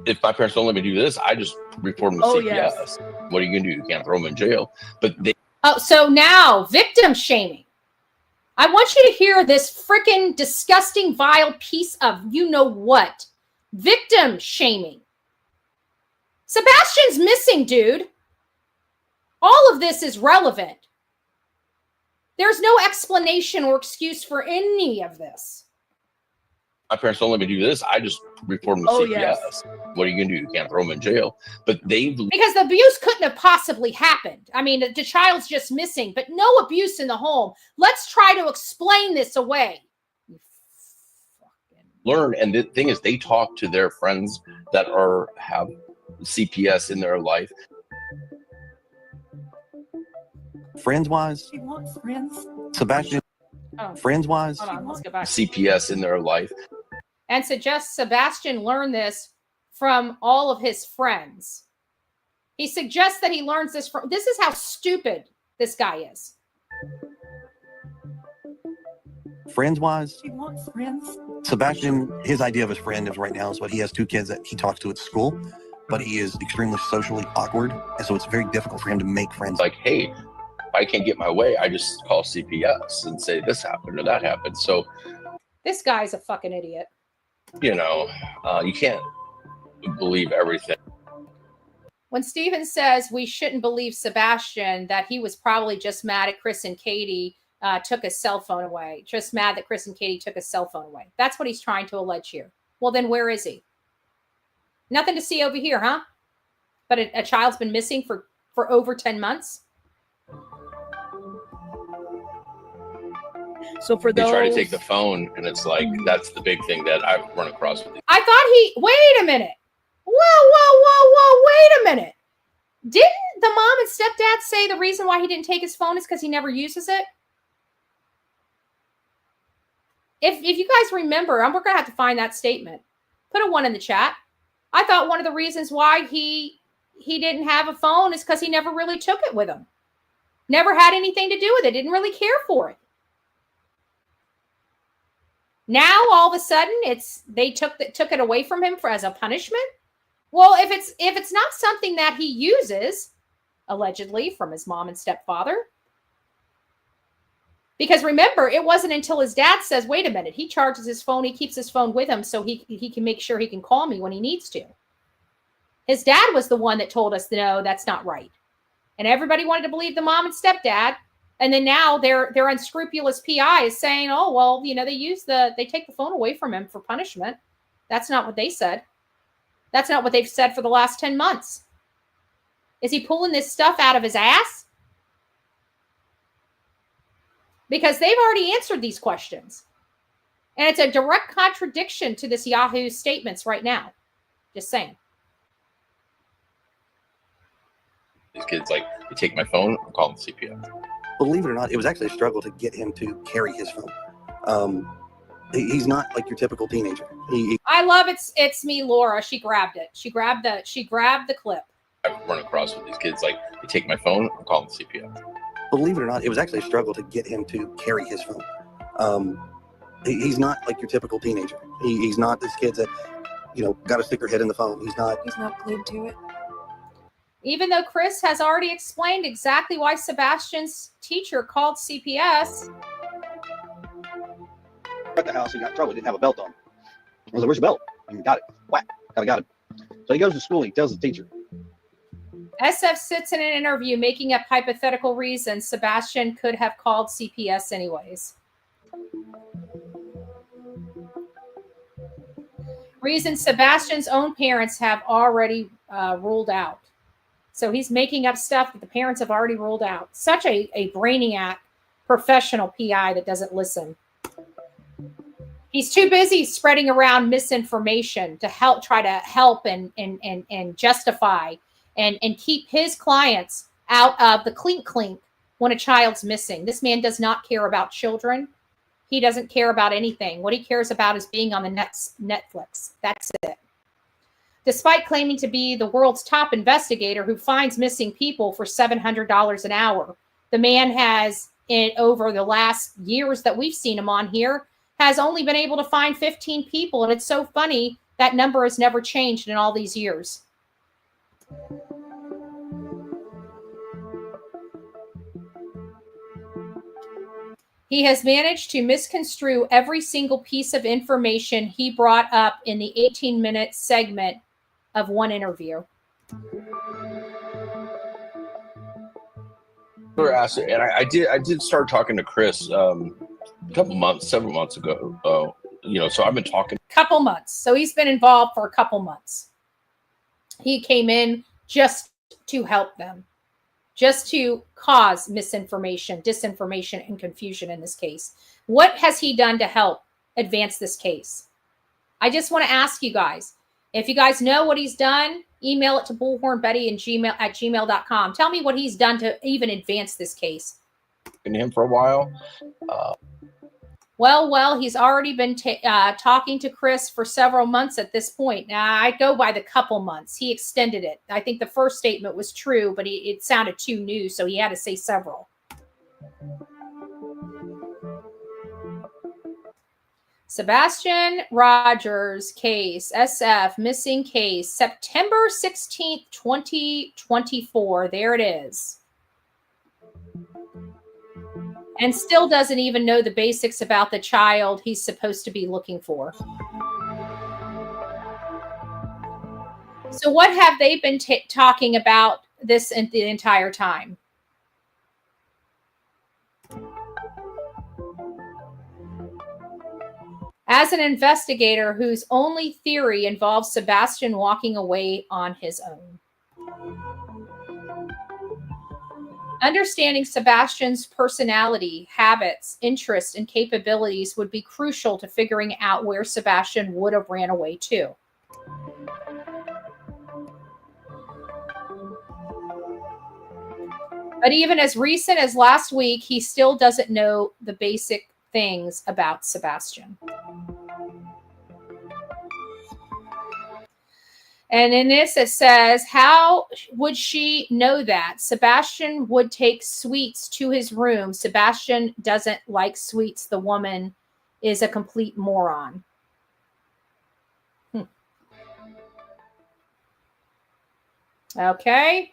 if my parents don't let me do this, I just report them to CPS. Yes. What are you gonna do? You can't throw them in jail. But they So now victim shaming. I want you to hear this freaking disgusting, vile piece of you know what. Victim shaming. Sebastian's missing, dude. All of this is relevant. There's no explanation or excuse for any of this. my parents don't let me do this, I just report them to CPS. Yes. What are you gonna do? You can't throw them in jail. But because the abuse couldn't have possibly happened. I mean, the child's just missing, but no abuse in the home. Let's try to explain this away. learn. And the thing is, they talk to their friends that have CPS in their life. Friends wise, She wants friends. Sebastian. Friends wise, Hold on, let's go back. CPS in their life. And suggests Sebastian learn this from all of his friends. He suggests that he learns this from. This is how stupid this guy is. friends wise, She wants friends. Sebastian, his idea of his friend is right now is what he has 2 kids that he talks to at school, but he is extremely socially awkward, and so it's very difficult for him to make friends. Like, hey, if I can't get my way, I just call CPS and say this happened or that happened. So, This guy's a fucking idiot. you can't believe everything. When Steven says we shouldn't believe Sebastian, that he was probably just mad at Chris and Katie took his cell phone away. Just mad that Chris and Katie took his cell phone away. That's what he's trying to allege here. Well, then where is he? Nothing to see over here, huh? But a child's been missing for over 10 months. So for They those, try to take the phone, and it's like that's the big thing that I've run across with. I thought wait a minute. Whoa, wait a minute. Didn't the mom and stepdad say the reason why he didn't take his phone is because he never uses it? If you guys remember, we're going to have to find that statement. Put a 1 in the chat. I thought one of the reasons why he didn't have a phone is because he never really took it with him. Never had anything to do with it. Didn't really care for it. Now all of a sudden they took it away from him as a punishment. Well, if it's not something that he uses, allegedly from his mom and stepfather, because remember, it wasn't until his dad says, "Wait a minute," he charges his phone, he keeps his phone with him so he can make sure he can call me when he needs to. His dad was the one that told us, no, that's not right, and everybody wanted to believe the mom and stepdad. And then now their unscrupulous PI is saying, oh, well, they take the phone away from him for punishment. That's not what they said. That's not what they've said for the last 10 months. Is he pulling this stuff out of his ass? Because they've already answered these questions. And it's a direct contradiction to this Yahoo statements right now. Just saying. These kids, like, they take my phone, I'm calling CPS. Believe it or not, it was actually a struggle to get him to carry his phone. He's not like your typical teenager. I love it's me, Laura. She grabbed it. She grabbed the clip. I've run across with these kids, like, they take my phone, I'm calling CPS. Believe it or not, it was actually a struggle to get him to carry his phone. He's not like your typical teenager. He's not this kid that, got to stick their head in the phone. He's not glued to it. Even though Chris has already explained exactly why Sebastian's teacher called CPS. At the house, he got in trouble. He didn't have a belt on. I was like, "Where's your belt?" And he got it. Whack. Got it. So he goes to school. He tells the teacher. SF sits in an interview making up hypothetical reasons Sebastian could have called CPS anyways. Reasons Sebastian's own parents have already ruled out. So he's making up stuff that the parents have already ruled out. Such a brainiac professional PI that doesn't listen. He's too busy spreading around misinformation to try to help and justify and keep his clients out of the clink when a child's missing. This man does not care about children. He doesn't care about anything. What he cares about is being on the Netflix. That's it. Despite claiming to be the world's top investigator who finds missing people for $700 an hour, the man has, over the last years that we've seen him on here, has only been able to find 15 people. And it's so funny, that number has never changed in all these years. He has managed to misconstrue every single piece of information he brought up in the 18-minute segment of one interview. We're asked, and I did start talking to Chris several months ago. So I've been talking. Couple months. So he's been involved for a couple months. He came in just to help them, just to cause misinformation, disinformation, and confusion in this case. What has he done to help advance this case? I just want to ask you guys, if you guys know what he's done, email it to bullhornbetty@gmail.com. Tell me what he's done to even advance this case. In him for a while. Well, he's already been talking to Chris for several months at this point. Now, I go by the couple months. He extended it. I think the first statement was true, but it sounded too new, so he had to say several. Sebastian Rogers case, SF, missing case, September 16th, 2024. There it is. And still doesn't even know the basics about the child he's supposed to be looking for. So what have they been talking about this the entire time? As an investigator whose only theory involves Sebastian walking away on his own. Understanding Sebastian's personality, habits, interests, and capabilities would be crucial to figuring out where Sebastian would have ran away to. But even as recent as last week, he still doesn't know the basic things about Sebastian. And in this, it says, how would she know that? Sebastian would take sweets to his room. Sebastian doesn't like sweets. The woman is a complete moron. Okay.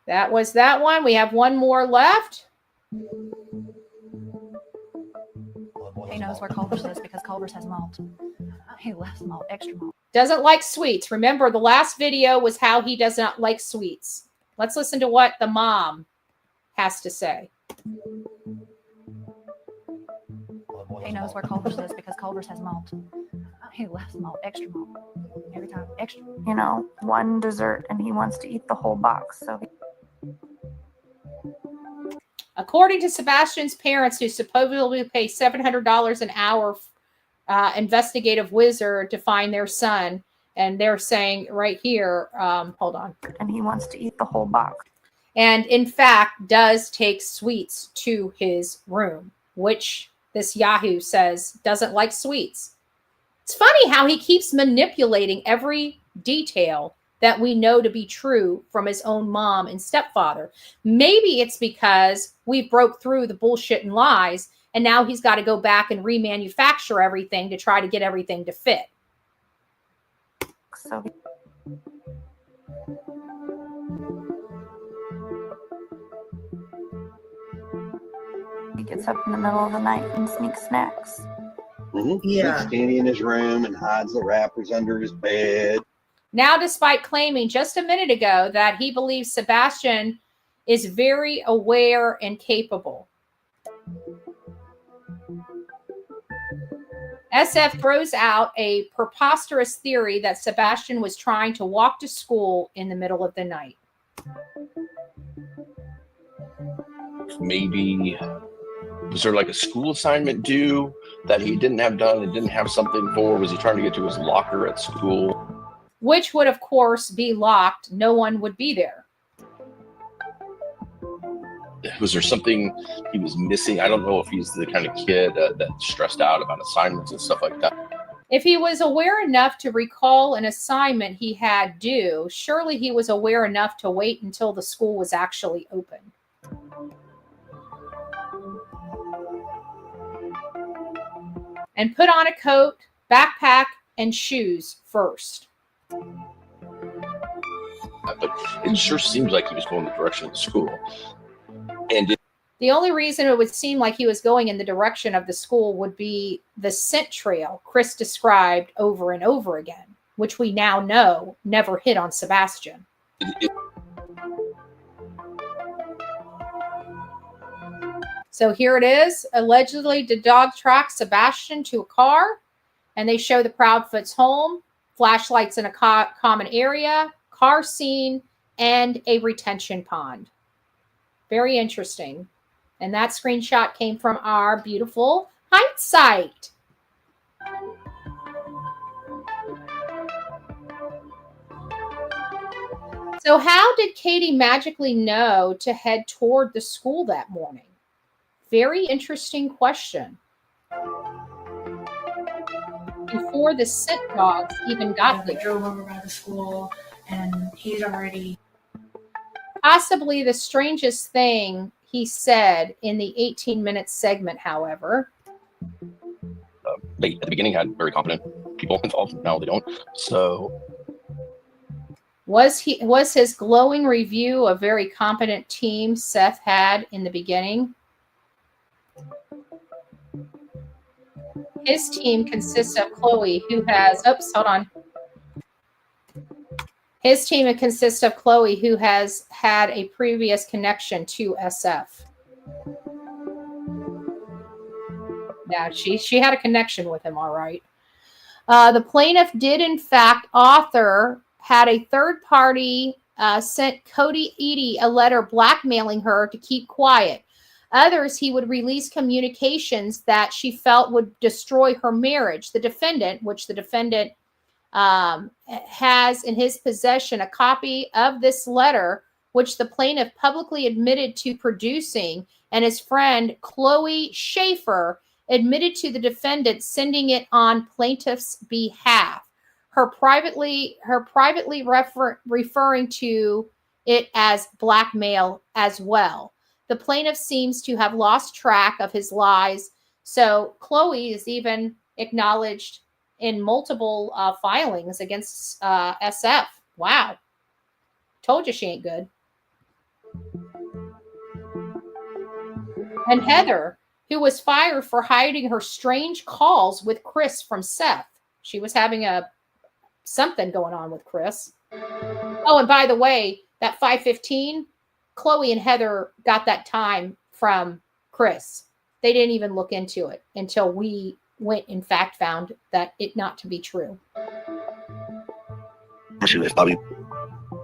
That was that one. We have one more left. He knows where Culver's is because Culver's has malt. He loves malt, extra malt. Doesn't like sweets. Remember, the last video was how he does not like sweets. Let's listen to what the mom has to say. He knows where Culver's is because Culver's has malt. He loves malt, extra malt. Every time, extra. You know, one dessert and he wants to eat the whole box. So According to Sebastian's parents, who supposedly pay $700 an hour investigative wizard to find their son, and they're saying right here, hold on. And he wants to eat the whole box. And in fact, does take sweets to his room, which this Yahoo says doesn't like sweets. It's funny how he keeps manipulating every detail that we know to be true from his own mom and stepfather. Maybe it's because we broke through the bullshit and lies, and now he's got to go back and remanufacture everything to try to get everything to fit. So he gets up in the middle of the night and sneaks snacks. Yeah. Sits Danny in his room and hides the wrappers under his bed. Now, despite claiming just a minute ago that he believes Sebastian is very aware and capable. SF throws out a preposterous theory that Sebastian was trying to walk to school in the middle of the night. Maybe, was there like a school assignment due that he didn't have done and didn't have something for? Was he trying to get to his locker at school? Which would, of course, be locked. No one would be there. Was there something he was missing? I don't know if he's the kind of kid that's stressed out about assignments and stuff like that. If he was aware enough to recall an assignment he had due, surely he was aware enough to wait until the school was actually open. And put on a coat, backpack, and shoes first. But it sure seems like he was going the direction of the school. And the only reason it would seem like he was going in the direction of the school would be the scent trail Chris described over and over again, which we now know never hit on Sebastian. So here it is. Allegedly, the dog tracks Sebastian to a car, and they show the Proudfoot's home, flashlights in a common area, car scene, and a retention pond. Very interesting. And that screenshot came from our beautiful hindsight. So how did Katie magically know to head toward the school that morning? Very interesting question. Before the scent dogs even got there. They drove over by the school, and he's already... Possibly the strangest thing he said in the 18-minute segment, however. They, at the beginning, had very competent people involved. Now they don't. So... Was his glowing review a very competent team Seth had in the beginning? His team consists of Chloe, who has... Oops, hold on. His team consists of Chloe, who has had a previous connection to SF. Yeah, she had a connection with him, all right. The plaintiff did, in fact, had a third party sent Cody Eady a letter blackmailing her to keep quiet. Others, he would release communications that she felt would destroy her marriage. The defendant has in his possession a copy of this letter, which the plaintiff publicly admitted to producing, and his friend Chloe Schaefer admitted to the defendant sending it on plaintiff's behalf. Her privately referring to it as blackmail as well. The plaintiff seems to have lost track of his lies. So Chloe is even acknowledged in multiple filings against SF. Wow. Told you she ain't good. And Heather, who was fired for hiding her strange calls with Chris from Seth. She was having something going on with Chris. Oh, and by the way, that 5:15, Chloe and Heather got that time from Chris. They didn't even look into it until we went, in fact, found that it not to be true. If Bobby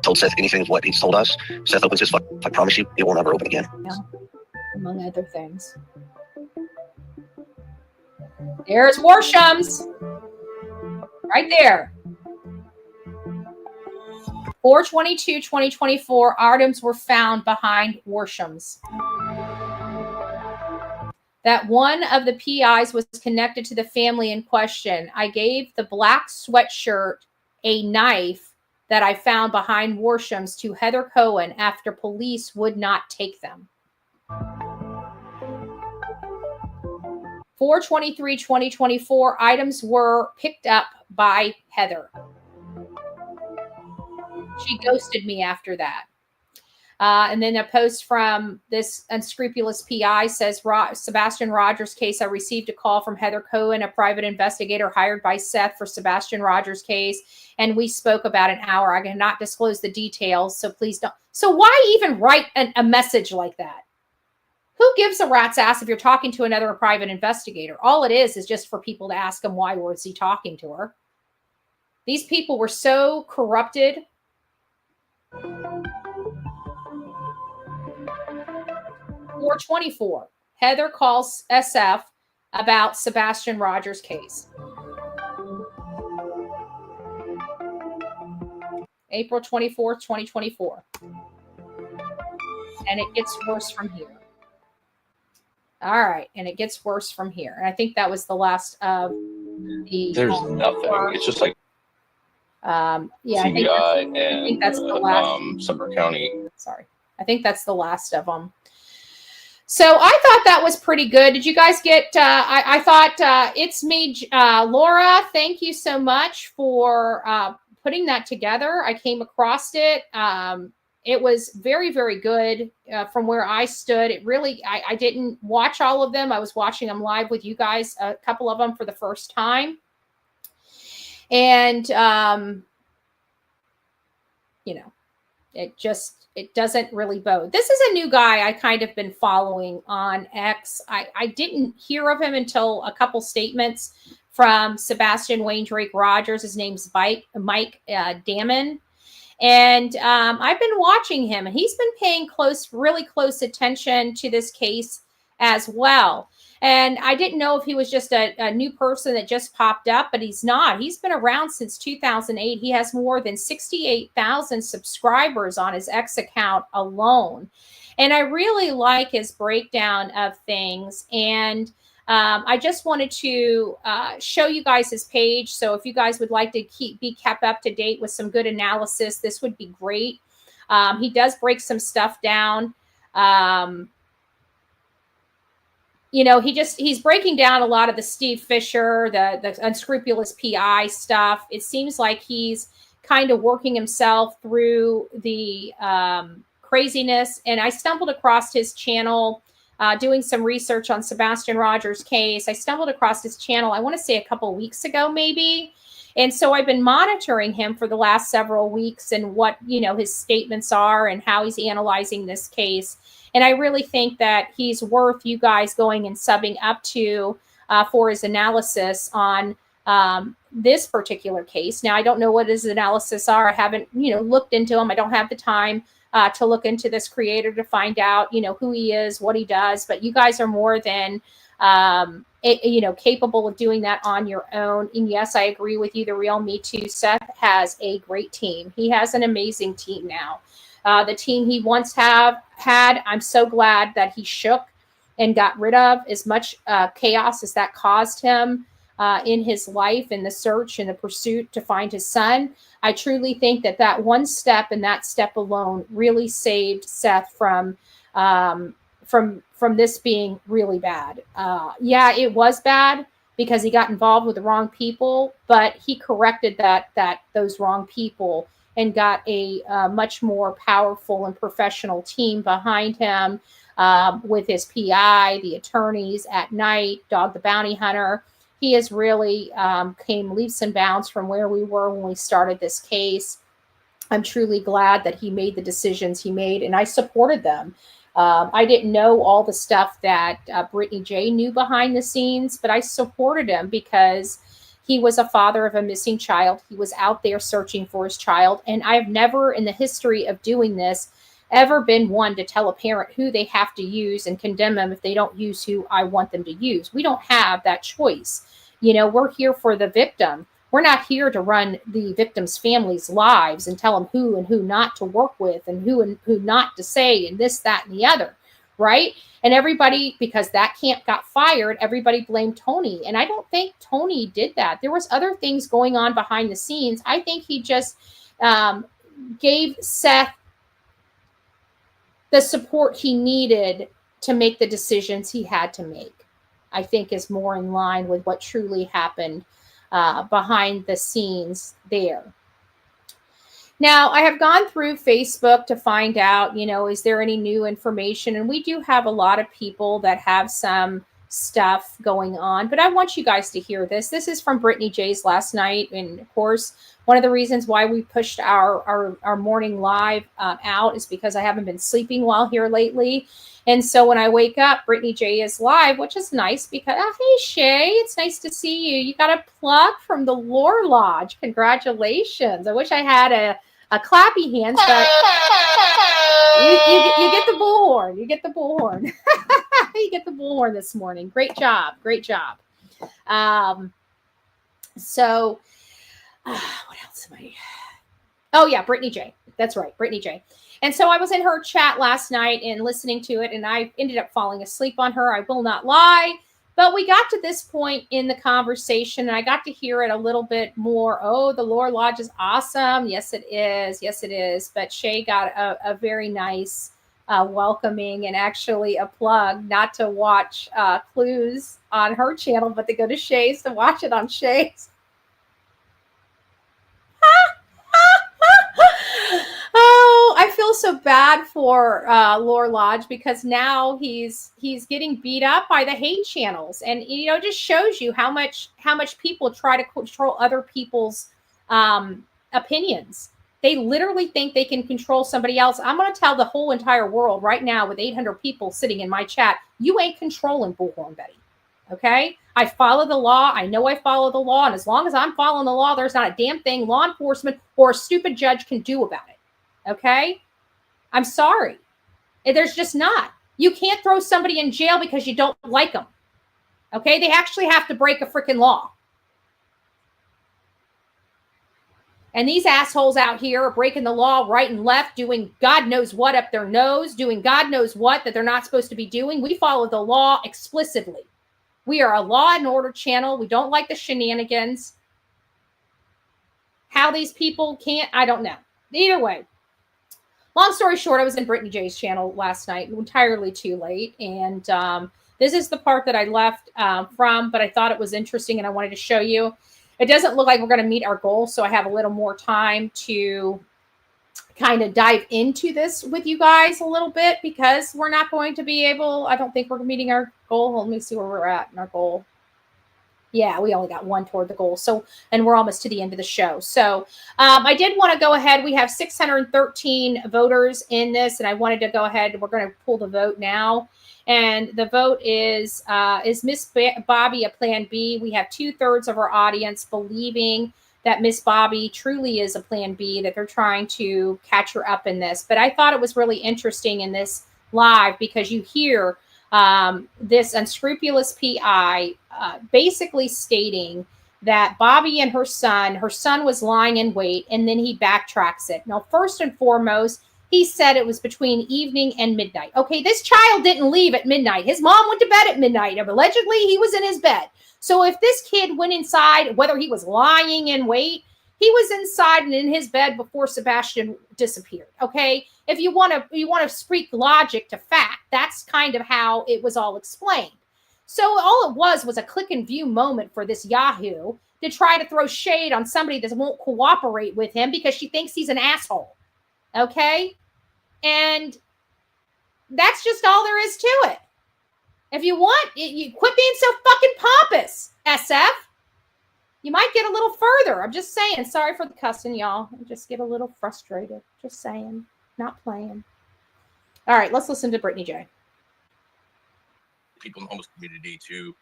told Seth anything of what he's told us, Seth opens his fuck. I promise you, it will never open again. Yeah. Among other things. There's Worshams. Right there. 4/22/2024, items were found behind Worshams. That one of the PIs was connected to the family in question. I gave the black sweatshirt a knife that I found behind Worshams to Heather Cohen after police would not take them. 4/23/2024, items were picked up by Heather. She ghosted me after that. And then a post from this unscrupulous PI says, Sebastian Rogers case, I received a call from Heather Cohen, a private investigator hired by Seth for Sebastian Rogers case, and we spoke about an hour. I cannot disclose the details, so please don't. So why even write a message like that? Who gives a rat's ass if you're talking to another private investigator? All it is just for people to ask him why was he talking to her. These people were so corrupted. 4/24, Heather calls SF about Sebastian Rogers case. April 24th, 2024. And it gets worse from here. All right. And it gets worse from here. And I think that was the last of the... There's nothing. It's just like yeah, TBI I think that's the last. Sumner County. Sorry. I think that's the last of them. So I thought that was pretty good. Did you guys get, I thought it's me, Laura, thank you so much for putting that together. I came across it. It was very, very good from where I stood. It really, I didn't watch all of them. I was watching them live with you guys, a couple of them for the first time. And, you know, it doesn't really bode. This is a new guy I kind of been following on X. I didn't hear of him until a couple statements from Sebastian Wayne Drake Rogers. His name's Mike Damon. And I've been watching him, and he's been paying really close attention to this case as well. And I didn't know if he was just a new person that just popped up, but he's not. He's been around since 2008. He has more than 68,000 subscribers on his X account alone. And I really like his breakdown of things. And I just wanted to show you guys his page. So if you guys would like to be kept up to date with some good analysis, this would be great. He does break some stuff down. You know, he's breaking down a lot of the Steve Fisher, the unscrupulous PI stuff. It seems like he's kind of working himself through the craziness. And I stumbled across his channel doing some research on Sebastian Rogers' case. I stumbled across his channel, I want to say a couple of weeks ago, maybe. And so I've been monitoring him for the last several weeks and what, his statements are and how he's analyzing this case. And I really think that he's worth you guys going and subbing up to for his analysis on this particular case. Now, I don't know what his analysis are. I haven't, looked into him. I don't have the time to look into this creator to find out, who he is, what he does. But you guys are more than, capable of doing that on your own. And yes, I agree with you. The real Me Too Seth has a great team. He has an amazing team now. The team he once had, I'm so glad that he shook and got rid of as much chaos as that caused him in his life, in the search and the pursuit to find his son. I truly think that one step and that step alone really saved Seth from this being really bad. Yeah, it was bad because he got involved with the wrong people, but he corrected those wrong people and got a much more powerful and professional team behind him with his PI, the attorneys at night, Dog the Bounty Hunter. He has really came leaps and bounds from where we were when we started this case. I'm truly glad that he made the decisions he made, and I supported them. I didn't know all the stuff that Brittany J knew behind the scenes, but I supported him because he was a father of a missing child. He was out there searching for his child. And I've never in the history of doing this ever been one to tell a parent who they have to use and condemn them if they don't use who I want them to use. We don't have that choice. We're here for the victim. We're not here to run the victim's family's lives and tell them who and who not to work with and who not to say and this, that, and the other, right? And everybody, because that camp got fired, everybody blamed Tony. And I don't think Tony did that. There was other things going on behind the scenes. I think he just gave Seth the support he needed to make the decisions he had to make. I think is more in line with what truly happened behind the scenes there. Now, I have gone through Facebook to find out, is there any new information? And we do have a lot of people that have some stuff going on, but I want you guys to hear this. This is from Brittany J's last night. And of course, one of the reasons why we pushed our morning live out is because I haven't been sleeping well here lately. And so when I wake up, Brittany J is live, which is nice because, hey, Shay, it's nice to see you. You got a plug from the Lore Lodge. Congratulations. I wish I had a clappy hands, but you get the bullhorn. You get the bullhorn. You get the bullhorn this morning. Great job. Great job. So what else am I? Oh, yeah, Brittany J. That's right, Brittany J. And so I was in her chat last night and listening to it, and I ended up falling asleep on her. I will not lie. But we got to this point in the conversation, and I got to hear it a little bit more. Oh, the Lore Lodge is awesome. Yes, it is. Yes, it is. But Shay got a very nice welcoming and actually a plug, not to watch Clues on her channel, but to go to Shay's to watch it on Shay's. Oh, I feel so bad for Lore Lodge because now he's getting beat up by the hate channels, and it just shows you how much people try to control other people's opinions. They literally think they can control somebody else. I'm going to tell the whole entire world right now, with 800 people sitting in my chat, you ain't controlling Bullhorn Betty. Okay? I follow the law. I know I follow the law, and as long as I'm following the law, there's not a damn thing law enforcement or a stupid judge can do about it. Okay? I'm sorry. There's just not. You can't throw somebody in jail because you don't like them. Okay? They actually have to break a freaking law. And these assholes out here are breaking the law right and left, doing God knows what up their nose, doing God knows what that they're not supposed to be doing. We follow the law explicitly. We are a law and order channel. We don't like the shenanigans. How these people can't, I don't know. Either way. Long story short, I was in Brittany J's channel last night, entirely too late. And this is the part that I left from, but I thought it was interesting and I wanted to show you. It doesn't look like we're going to meet our goal, so I have a little more time to kind of dive into this with you guys a little bit because we're not going to be able, I don't think we're meeting our goal. Let me see where we're at in our goal. Yeah, we only got one toward the goal. So, and we're almost to the end of the show. So I did want to go ahead. We have 613 voters in this, and I wanted to go ahead. We're going to pull the vote now. And the vote is Miss Bobby a Plan B? We have 2/3 of our audience believing that Miss Bobby truly is a Plan B, that they're trying to catch her up in this. But I thought it was really interesting in this live because you hear this unscrupulous PI basically stating that Bobby and her son was lying in wait, and then he backtracks it. Now, first and foremost, he said it was between evening and midnight. Okay, this child didn't leave at midnight. His mom went to bed at midnight. Allegedly, he was in his bed. So if this kid went inside, whether he was lying in wait, he was inside and in his bed before Sebastian disappeared. Okay, if you want to speak logic to fact, that's kind of how it was all explained. So all it was a click and view moment for this Yahoo to try to throw shade on somebody that won't cooperate with him because she thinks he's an asshole. Okay, and that's just all there is to it. If you want, you quit being so fucking pompous, SF. You might get a little further. I'm just saying. Sorry for the cussing, y'all. I just get a little frustrated. Just saying. Not playing. All right, let's listen to Brittany J. People in the homeless community to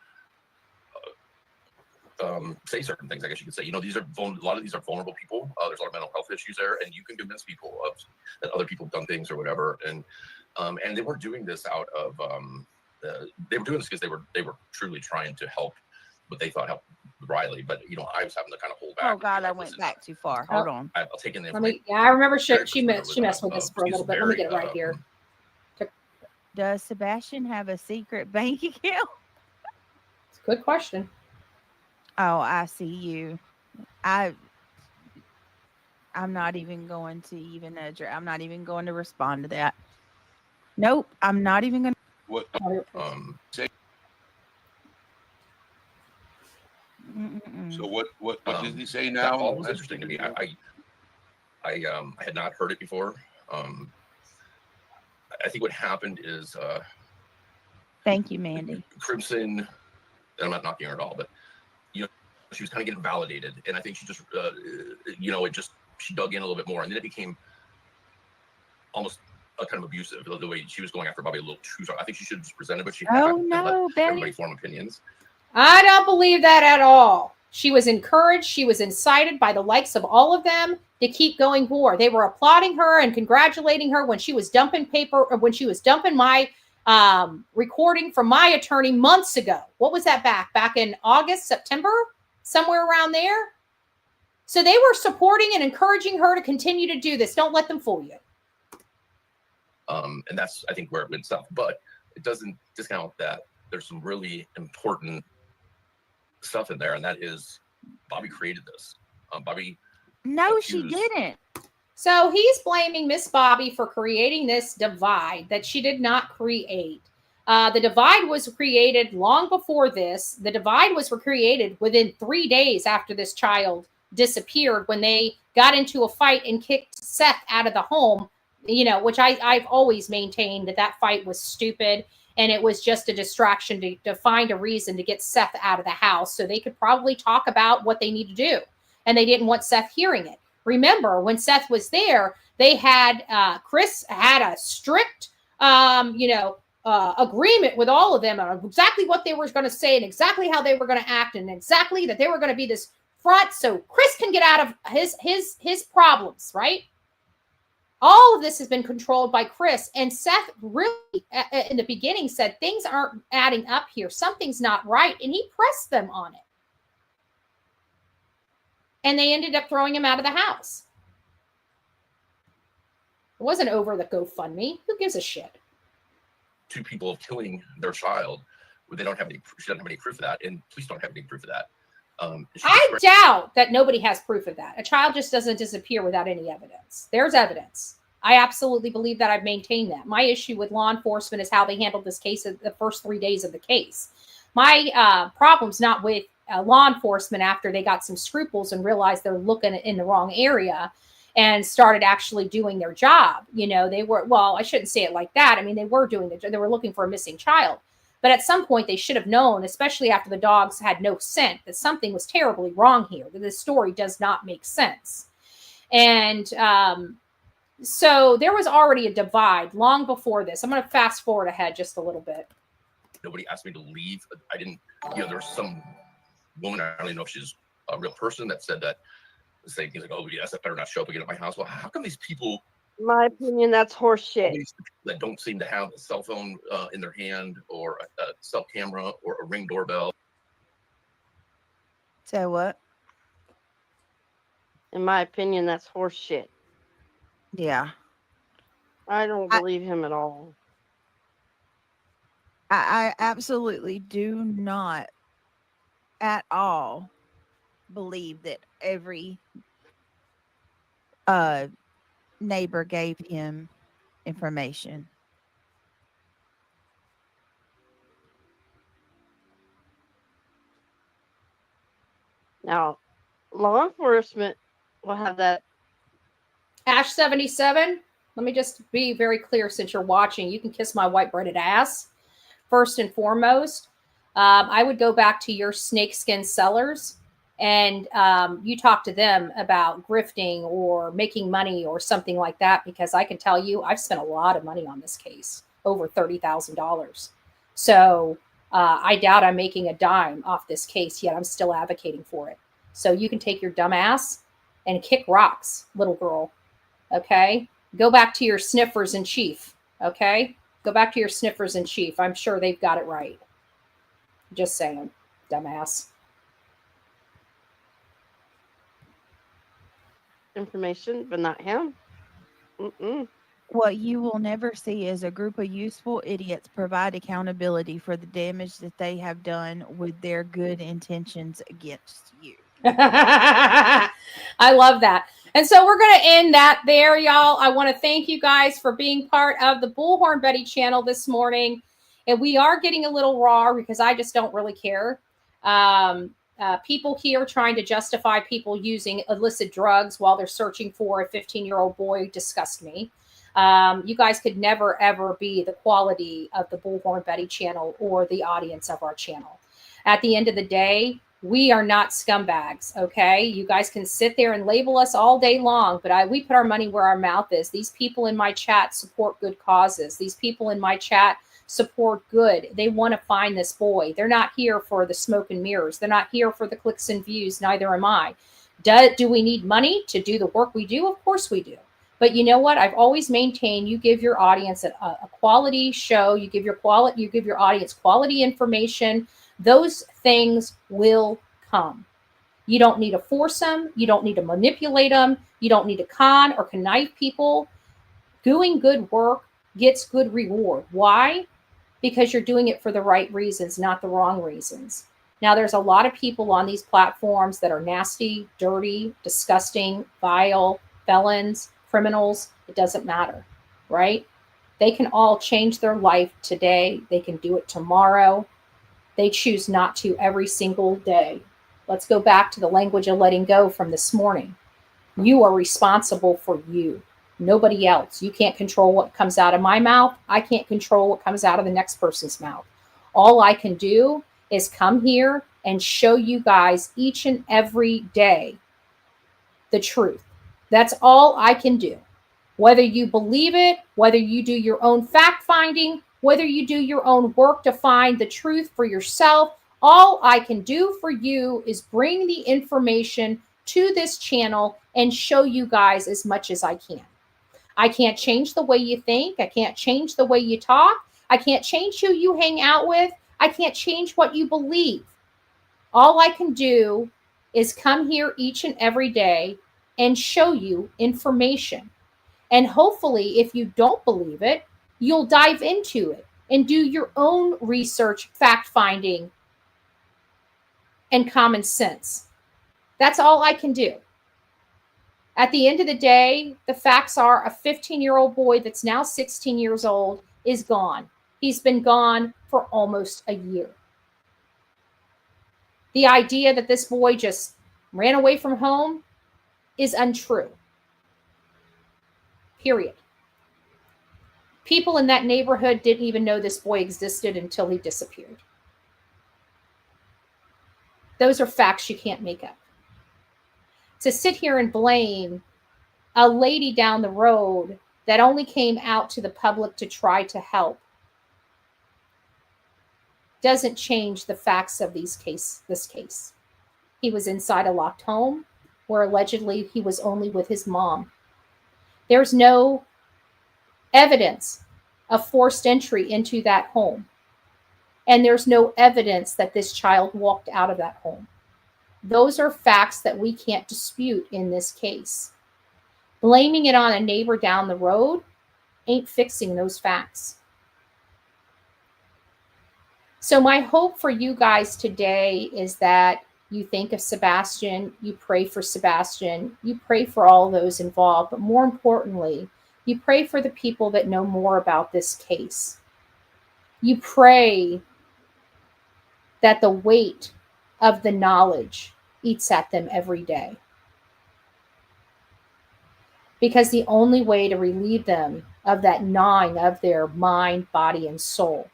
say certain things, I guess you could say. You know, a lot of these are vulnerable people. There's a lot of mental health issues there, and you can convince people that other people have done things or whatever. And they weren't doing this out of they were doing this because they were truly trying to help what they thought helped Riley. But you know, I was having to kind of hold back. Oh God, I went back too far. Hold on. I'll take in the I remember she messed with us for a little bit. Let me get it right here. Does Sebastian have a secret bank account? It's a good question. Oh, I see you. I'm not even going to I'm not even going to respond to that. Nope, I'm not even going to. What? Say. So what did he say now? That all was interesting to me. I had not heard it before. I think what happened is thank you, Mandy. Crimson, and I'm not knocking her at all, but you know, she was kind of getting validated, and I think she just she dug in a little bit more, and then it became almost kind of abusive the way she was going after Bobby a little too. I think she should have just presented, but she let everybody form opinions. I don't believe that at all. She was encouraged. She was incited by the likes of all of them to keep going more. They were applauding her and congratulating her when she was dumping my recording from my attorney months ago. What was that back in August, September, somewhere around there? So they were supporting and encouraging her to continue to do this. Don't let them fool you. And that's, I think, where it went south. But it doesn't discount that there's some really important stuff in there, and that is Bobby created this. Bobby. No, she didn't. So he's blaming Miss Bobby for creating this divide that she did not create. The divide was created long before this. The divide was created within 3 days after this child disappeared when they got into a fight and kicked Seth out of the home, you know, which I've always maintained that fight was stupid. And it was just a distraction to find a reason to get Seth out of the house so they could probably talk about what they need to do. And they didn't want Seth hearing it. Remember, when Seth was there, they had Chris had a strict, agreement with all of them on exactly what they were going to say and exactly how they were going to act and exactly that they were going to be this front so Chris can get out of his problems, right? All of this has been controlled by Chris, and Seth really, in the beginning, said things aren't adding up here. Something's not right, and he pressed them on it. And they ended up throwing him out of the house. It wasn't over the GoFundMe. Who gives a shit? Two people killing their child, she doesn't have any proof of that, and police don't have any proof of that. I doubt that nobody has proof of that. A child just doesn't disappear without any evidence. There's evidence. I absolutely believe that. I've maintained that. My issue with law enforcement is how they handled this case at the first 3 days of the case. My problem's not with law enforcement after they got some scruples and realized they're looking in the wrong area. and started actually doing their job. You know, they were, well, I shouldn't say it like that. I mean, they were doing they were looking for a missing child. But at some point they should have known, especially after the dogs had no scent, that something was terribly wrong here, that this story does not make sense. And so there was already a divide long before this. I'm going to fast forward ahead just a little bit. Nobody asked me to leave. I didn't, you know, there was some woman, I don't even know if she's a real person, that said that, saying things like, oh, yes, I better not show up again at my house. Well, how come these people, In my opinion, that's horse shit. that don't seem to have a cell phone in their hand, or a cell camera, or a Ring doorbell? Say what? In my opinion, that's horse shit. Yeah. I don't believe him at all. I absolutely do not at all believe that every neighbor gave him information. Now, law enforcement will have that. Ash 77, let me just be very clear since you're watching. You can kiss my white breaded ass. First and foremost, I would go back to your snakeskin sellers and you talk to them about grifting or making money or something like that, because I can tell you I've spent a lot of money on this case, over $30,000. So I doubt I'm making a dime off this case, yet I'm still advocating for it. So you can take your dumb ass and kick rocks, little girl. Okay? Go back to your sniffers in chief. Okay? Go back to your sniffers in chief. I'm sure they've got it right. Just saying, dumbass. Information, but not him. Mm-mm. What you will never see is a group of useful idiots provide accountability for the damage that they have done with their good intentions against you. I love that. And so we're going to end that there, y'all. I want to thank you guys for being part of the Bullhorn Betty channel this morning. And we are getting a little raw because I just don't really care. People here trying to justify people using illicit drugs while they're searching for a 15-year-old boy disgust me. You guys could never, ever be the quality of the Bullhorn Betty channel or the audience of our channel. At the end of the day, we are not scumbags, okay? You guys can sit there and label us all day long, but we put our money where our mouth is. These people in my chat support good causes. These people in my chat support good. They want to find this boy. They're not here for the smoke and mirrors. They're not here for the clicks and views. Neither am I. Do we need money to do the work we do? Of course we do. But you know what? I've always maintained you give your audience a quality show. You give your audience quality information. Those things will come. You don't need to force them. You don't need to manipulate them. You don't need to con or connive people. Doing good work gets good reward. Why? Because you're doing it for the right reasons, not the wrong reasons. Now, there's a lot of people on these platforms that are nasty, dirty, disgusting, vile, felons, criminals. It doesn't matter, right? They can all change their life today. They can do it tomorrow. They choose not to every single day. Let's go back to the language of letting go from this morning. You are responsible for you, nobody else. You can't control what comes out of my mouth. I can't control what comes out of the next person's mouth. All I can do is come here and show you guys each and every day the truth. That's all I can do. Whether you believe it, whether you do your own fact finding, whether you do your own work to find the truth for yourself, all I can do for you is bring the information to this channel and show you guys as much as I can. I can't change the way you think. I can't change the way you talk. I can't change who you hang out with. I can't change what you believe. All I can do is come here each and every day and show you information. And hopefully, if you don't believe it, you'll dive into it and do your own research, fact-finding, and common sense. That's all I can do. At the end of the day, the facts are a 15-year-old boy that's now 16 years old is gone. He's been gone for almost a year. The idea that this boy just ran away from home is untrue. period. People in that neighborhood didn't even know this boy existed until he disappeared. Those are facts you can't make up. To sit here and blame a lady down the road that only came out to the public to try to help doesn't change the facts of this case. He was inside a locked home where allegedly he was only with his mom. There's no evidence of forced entry into that home. And there's no evidence that this child walked out of that home. Those are facts that we can't dispute in this case. Blaming it on a neighbor down the road ain't fixing those facts. So my hope for you guys today is that you think of Sebastian, you pray for Sebastian, you pray for all those involved, but more importantly, you pray for the people that know more about this case. You pray that the weight of the knowledge eats at them every day. Because the only way to relieve them of that gnawing of their mind, body, and soul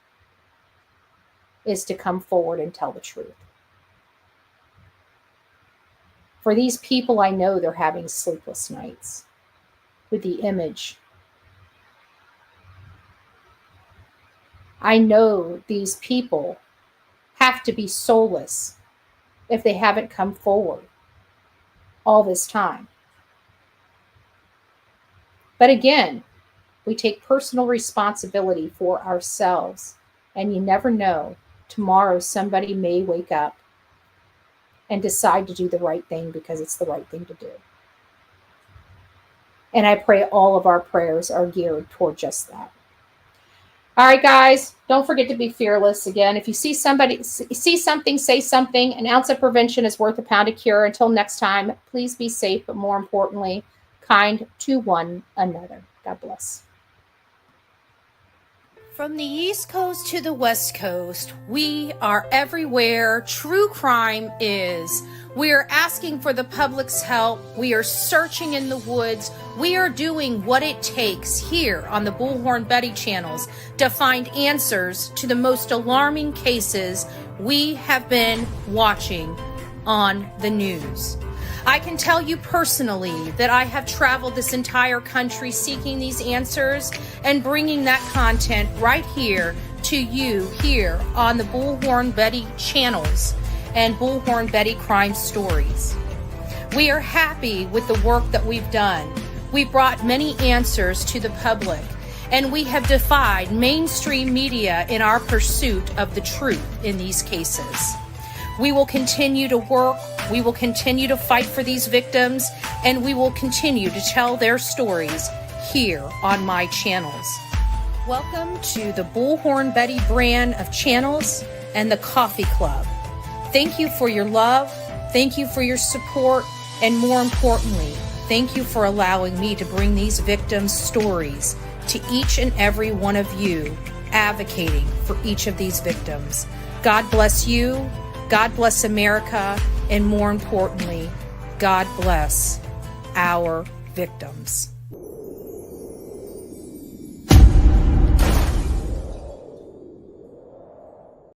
is to come forward and tell the truth. For these people, I know they're having sleepless nights with the image. I know these people have to be soulless if they haven't come forward all this time. But again, we take personal responsibility for ourselves, and you never know. Tomorrow, somebody may wake up and decide to do the right thing because it's the right thing to do. And I pray all of our prayers are geared toward just that. All right, guys, don't forget to be fearless. Again, if you see something, say something. An ounce of prevention is worth a pound of cure. Until next time, please be safe, but more importantly, kind to one another. God bless. From the East Coast to the West Coast, we are everywhere true crime is. We are asking for the public's help. We are searching in the woods. We are doing what it takes here on the Bullhorn Betty channels to find answers to the most alarming cases we have been watching on the news. I can tell you personally that I have traveled this entire country seeking these answers and bringing that content right here to you here on the Bullhorn Betty channels and Bullhorn Betty Crime Stories. We are happy with the work that we've done. We brought many answers to the public, and we have defied mainstream media in our pursuit of the truth in these cases. We will continue to work, we will continue to fight for these victims, and we will continue to tell their stories here on my channels. Welcome to the Bullhorn Betty brand of channels and the Coffee Club. Thank you for your love, thank you for your support, and more importantly, thank you for allowing me to bring these victims' stories to each and every one of you, advocating for each of these victims. God bless you. God bless America, and more importantly, God bless our victims.